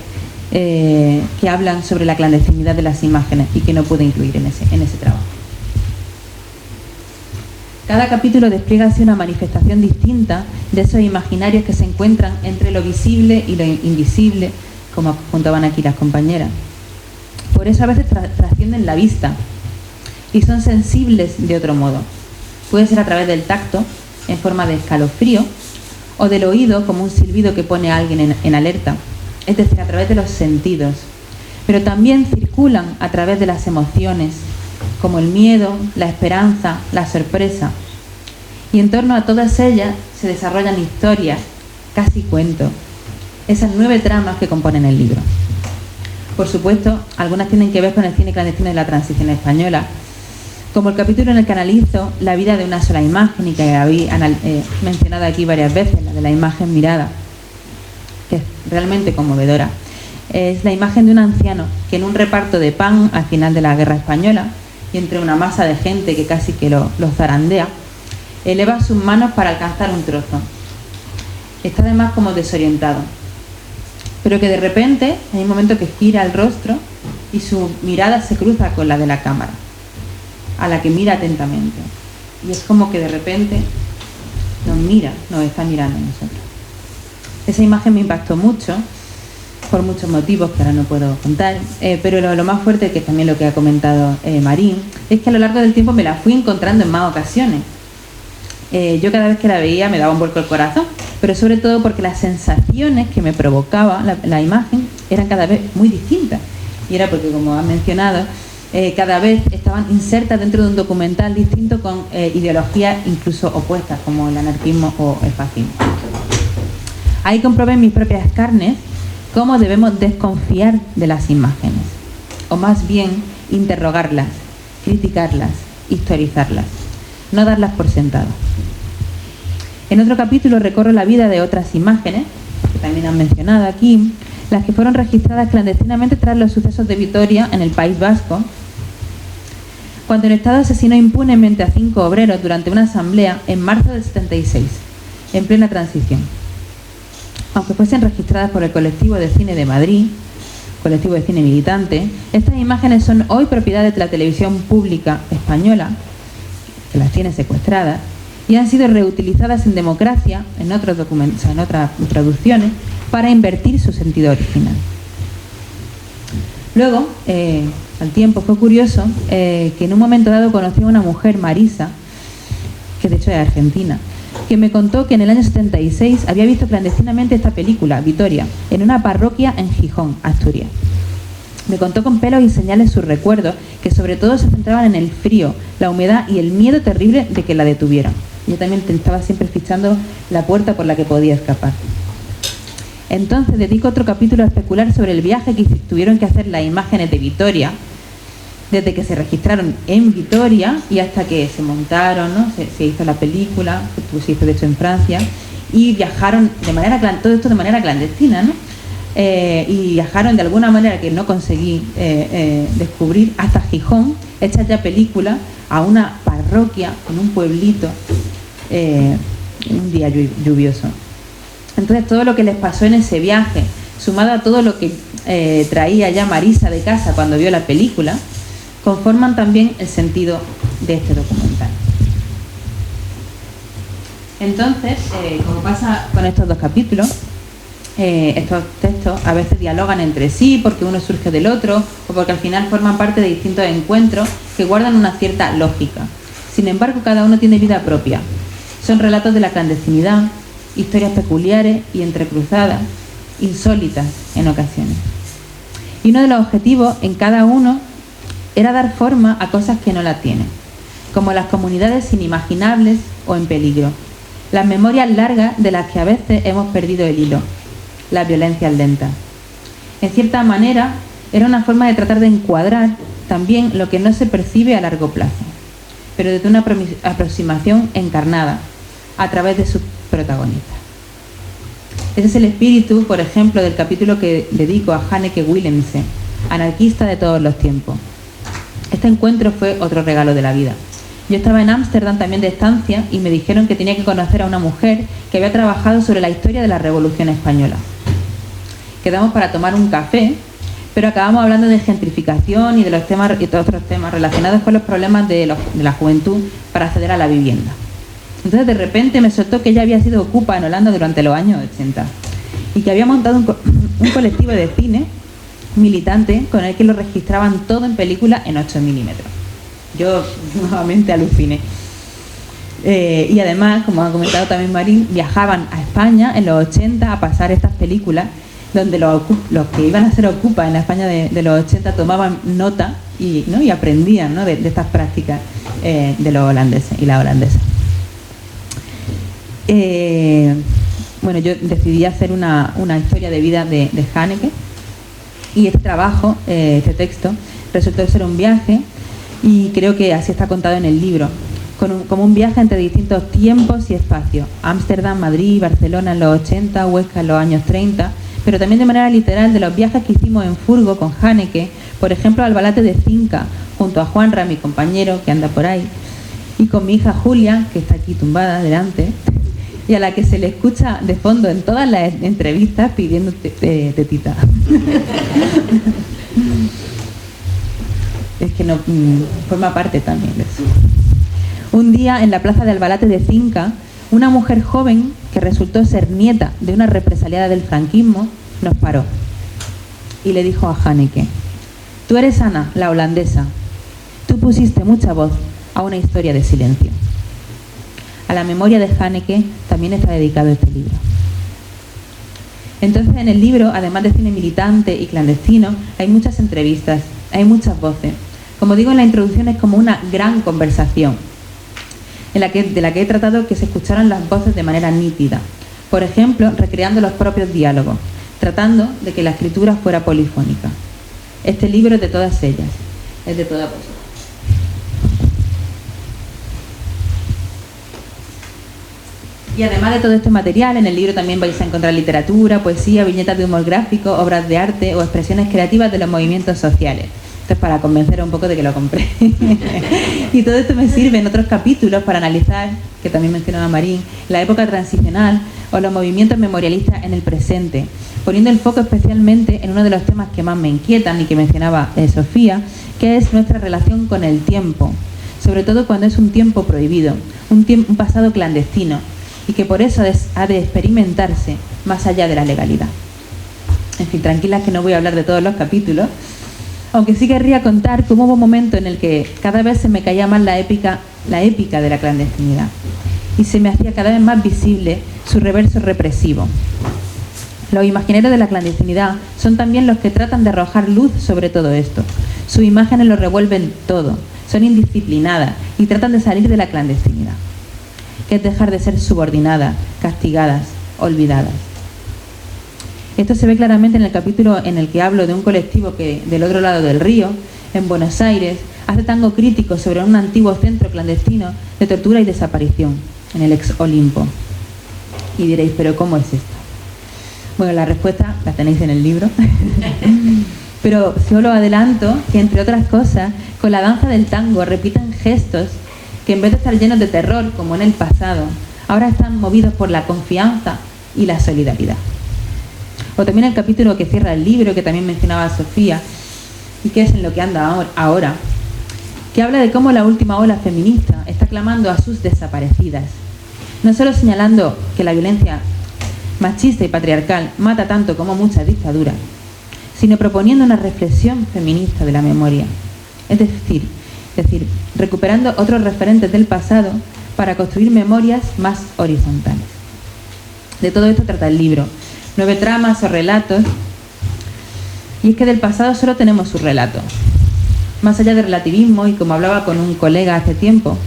Speaker 6: que hablan sobre la clandestinidad de las imágenes y que no pude incluir en ese trabajo. Cada capítulo despliega así una manifestación distinta de esos imaginarios que se encuentran entre lo visible y lo invisible, como apuntaban aquí las compañeras. Por eso a veces trascienden la vista y son sensibles de otro modo. Puede ser a través del tacto, en forma de escalofrío, o del oído, como un silbido que pone a alguien en alerta, es decir, a través de los sentidos. Pero también circulan a través de las emociones, como el miedo, la esperanza, la sorpresa. Y en torno a todas ellas se desarrollan historias, casi cuentos, esas 9 tramas que componen el libro. Por supuesto, algunas tienen que ver con el cine clandestino de la transición española, como el capítulo en el que analizo la vida de una sola imagen y que habéis mencionado aquí varias veces, la de la imagen mirada, que es realmente conmovedora. Es la imagen de un anciano que en un reparto de pan al final de la Guerra Española, y entre una masa de gente que casi que lo zarandea, eleva sus manos para alcanzar un trozo. Está además como desorientado, pero que de repente hay un momento que gira el rostro y su mirada se cruza con la de la cámara, a la que mira atentamente. Y es como que de repente nos está mirando a nosotros. Esa imagen me impactó mucho, por muchos motivos que ahora no puedo contar, pero lo más fuerte, que es también lo que ha comentado Marín, es que a lo largo del tiempo me la fui encontrando en más ocasiones. Yo cada vez que la veía me daba un vuelco el corazón, pero sobre todo porque las sensaciones que me provocaba la imagen eran cada vez muy distintas. Y era porque, como han mencionado, cada vez estaban insertas dentro de un documental distinto con ideologías incluso opuestas, como el anarquismo o el fascismo. Ahí comprobé en mis propias carnes cómo debemos desconfiar de las imágenes, o más bien interrogarlas, criticarlas, historizarlas, no darlas por sentado. En otro capítulo recorro la vida de otras imágenes, que también han mencionado aquí, las que fueron registradas clandestinamente tras los sucesos de Vitoria en el País Vasco, cuando el Estado asesinó impunemente a 5 obreros durante una asamblea en marzo del 76, en plena transición. Aunque fuesen registradas por el Colectivo de Cine de Madrid, Colectivo de Cine Militante, estas imágenes son hoy propiedad de la televisión pública española, que las tiene secuestradas, y han sido reutilizadas en democracia, en otros documentos, en otras traducciones, para invertir su sentido original. Luego, al tiempo, fue curioso que en un momento dado conocí a una mujer, Marisa, que de hecho es argentina, que me contó que en el año 76 había visto clandestinamente esta película, Vitoria, en una parroquia en Gijón, Asturias. Me contó con pelos y señales sus recuerdos, que sobre todo se centraban en el frío, la humedad y el miedo terrible de que la detuvieran. Yo también estaba siempre fichando la puerta por la que podía escapar. Entonces dedico otro capítulo a especular sobre el viaje que tuvieron que hacer las imágenes de Vitoria, desde que se registraron en Vitoria y hasta que se montaron, ¿no? Se hizo la película, que se hizo de hecho en Francia, y viajaron de manera todo esto de manera clandestina, ¿no? Y viajaron de alguna manera que no conseguí descubrir hasta Gijón, hechas ya película, a una parroquia en un pueblito, un día lluvioso. Entonces todo lo que les pasó en ese viaje, sumado a todo lo que traía ya Marisa de casa cuando vio la película, conforman también el sentido de este documental. Entonces, como pasa con estos dos capítulos, estos textos a veces dialogan entre sí porque uno surge del otro o porque al final forman parte de distintos encuentros que guardan una cierta lógica. Sin embargo, cada uno tiene vida propia. Son relatos de la clandestinidad, historias peculiares y entrecruzadas, insólitas en ocasiones. Y uno de los objetivos en cada uno era dar forma a cosas que no la tienen, como las comunidades inimaginables o en peligro, las memorias largas de las que a veces hemos perdido el hilo, las violencias lentas. En cierta manera, era una forma de tratar de encuadrar también lo que no se percibe a largo plazo, pero desde una aproximación encarnada, a través de sus protagonistas. Ese es el espíritu, por ejemplo, del capítulo que dedico a Hanneke Willemse, anarquista de todos los tiempos. Este encuentro fue otro regalo de la vida. Yo estaba en Ámsterdam también de estancia y me dijeron que tenía que conocer a una mujer que había trabajado sobre la historia de la Revolución Española. Quedamos para tomar un café, pero acabamos hablando de gentrificación y de los temas y todos otros temas relacionados con los problemas de la juventud para acceder a la vivienda. Entonces de repente me soltó que ella había sido ocupa en Holanda durante los años 80 y que había montado un colectivo de cine militante con el que lo registraban todo en película en 8 milímetros. Yo nuevamente aluciné. Y además, como ha comentado también Marín, viajaban a España en los 80 a pasar estas películas donde los que iban a ser ocupas en la España de los 80 tomaban nota y aprendían, ¿no? de estas prácticas de los holandeses y las holandesas. Bueno, yo decidí hacer una historia de vida de Hanneke y este trabajo, este texto, resultó ser un viaje y creo que así está contado en el libro, como un viaje entre distintos tiempos y espacios. Ámsterdam, Madrid, Barcelona en los 80, Huesca en los años 30, pero también de manera literal de los viajes que hicimos en furgo con Hanneke, por ejemplo al Balate de Cinca, junto a Juanra, mi compañero que anda por ahí, y con mi hija Julia, que está aquí tumbada delante, y a la que se le escucha de fondo en todas las entrevistas pidiendo tetita. Es que no forma parte también de eso. Un día en la plaza de Albalate de Cinca, una mujer joven que resultó ser nieta de una represaliada del franquismo nos paró y le dijo a Hanneke: tú eres Ana, la holandesa, tú pusiste mucha voz a una historia de silencio. A la memoria de Hanneke también está dedicado este libro. Entonces en el libro, además de cine militante y clandestino, hay muchas entrevistas, hay muchas voces. Como digo en la introducción, es como una gran conversación de la que he tratado que se escucharan las voces de manera nítida. Por ejemplo, recreando los propios diálogos, tratando de que la escritura fuera polifónica. Este libro es de todas ellas, es de todas vosotras. Y además de todo este material, en el libro también vais a encontrar literatura, poesía, viñetas de humor gráfico, obras de arte o expresiones creativas de los movimientos sociales. Esto es para convencer un poco de que lo compré. Y todo esto me sirve en otros capítulos para analizar, que también mencionaba Marín, la época transicional o los movimientos memorialistas en el presente, poniendo el foco especialmente en uno de los temas que más me inquietan y que mencionaba Sofía, que es nuestra relación con el tiempo, sobre todo cuando es un tiempo prohibido, un pasado clandestino, y que por eso ha de experimentarse más allá de la legalidad. En fin, tranquilas que no voy a hablar de todos los capítulos, aunque sí querría contar cómo hubo un momento en el que cada vez se me caía más la épica de la clandestinidad y se me hacía cada vez más visible su reverso represivo. Los imaginarios de la clandestinidad son también los que tratan de arrojar luz sobre todo esto. Sus imágenes lo revuelven todo, son indisciplinadas y tratan de salir de la clandestinidad, que es dejar de ser subordinadas, castigadas, olvidadas. Esto se ve claramente en el capítulo en el que hablo de un colectivo que, del otro lado del río, en Buenos Aires, hace tango crítico sobre un antiguo centro clandestino de tortura y desaparición, en el ex Olimpo. Y diréis, ¿pero cómo es esto? Bueno, la respuesta la tenéis en el libro. Pero solo adelanto que, entre otras cosas, con la danza del tango repiten gestos que en vez de estar llenos de terror, como en el pasado, ahora están movidos por la confianza y la solidaridad. O también el capítulo que cierra el libro, que también mencionaba Sofía, y que es en lo que anda ahora, que habla de cómo la última ola feminista está clamando a sus desaparecidas, no solo señalando que la violencia machista y patriarcal mata tanto como muchas dictaduras, sino proponiendo una reflexión feminista de la memoria, es decir, recuperando otros referentes del pasado para construir memorias más horizontales. De todo esto trata el libro. 9 tramas o relatos, y es que del pasado solo tenemos su relato. Más allá del relativismo, y como hablaba con un colega hace tiempo,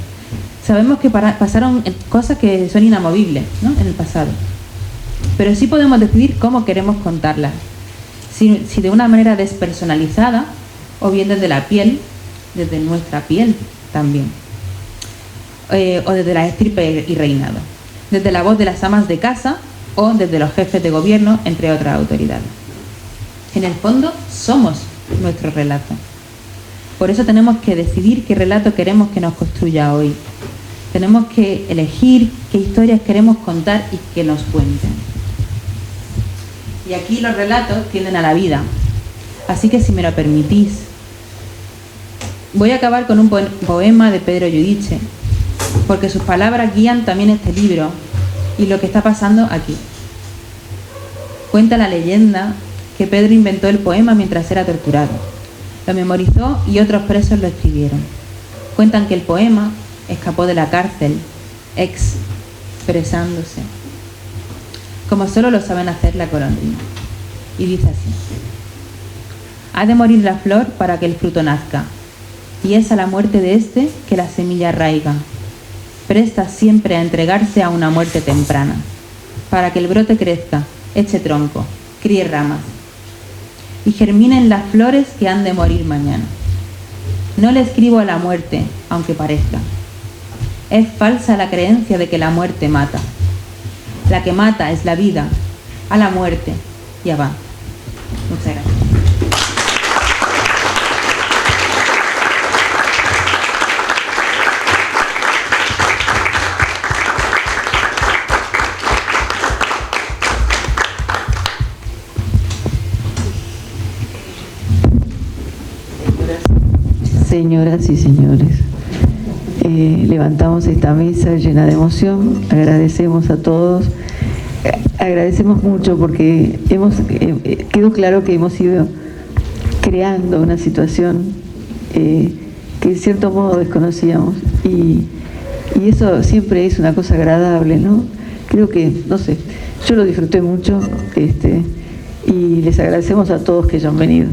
Speaker 6: sabemos que pasaron cosas que son inamovibles, ¿no?, en el pasado. Pero sí podemos decidir cómo queremos contarlas, si de una manera despersonalizada o bien desde la piel, desde nuestra piel también, o desde la estirpe y reinado, desde la voz de las amas de casa o desde los jefes de gobierno, entre otras autoridades. En el fondo, somos nuestro relato. Por eso tenemos que decidir qué relato queremos que nos construya hoy. Tenemos que elegir qué historias queremos contar y que nos cuenten. Y aquí los relatos tienden a la vida. Así que, si me lo permitís, voy a acabar con un poema de Pedro Yudiche, porque sus palabras guían también este libro y lo que está pasando aquí. Cuenta la leyenda que Pedro inventó el poema mientras era torturado. Lo memorizó y otros presos lo escribieron. Cuentan que el poema escapó de la cárcel, expresándose, como solo lo saben hacer la golondrina. Y dice así: ha de morir la flor para que el fruto nazca, y es a la muerte de este que la semilla arraiga. Presta siempre a entregarse a una muerte temprana, para que el brote crezca, eche tronco, críe ramas, y germinen las flores que han de morir mañana. No le escribo a la muerte, aunque parezca. Es falsa la creencia de que la muerte mata. La que mata es la vida, a la muerte y avanza. Muchas gracias.
Speaker 2: Señoras y señores, levantamos esta mesa llena de emoción, agradecemos a todos, agradecemos mucho porque quedó claro que hemos ido creando una situación que de cierto modo desconocíamos y eso siempre es una cosa agradable, ¿no? Creo que, no sé, yo lo disfruté mucho y les agradecemos a todos que hayan venido.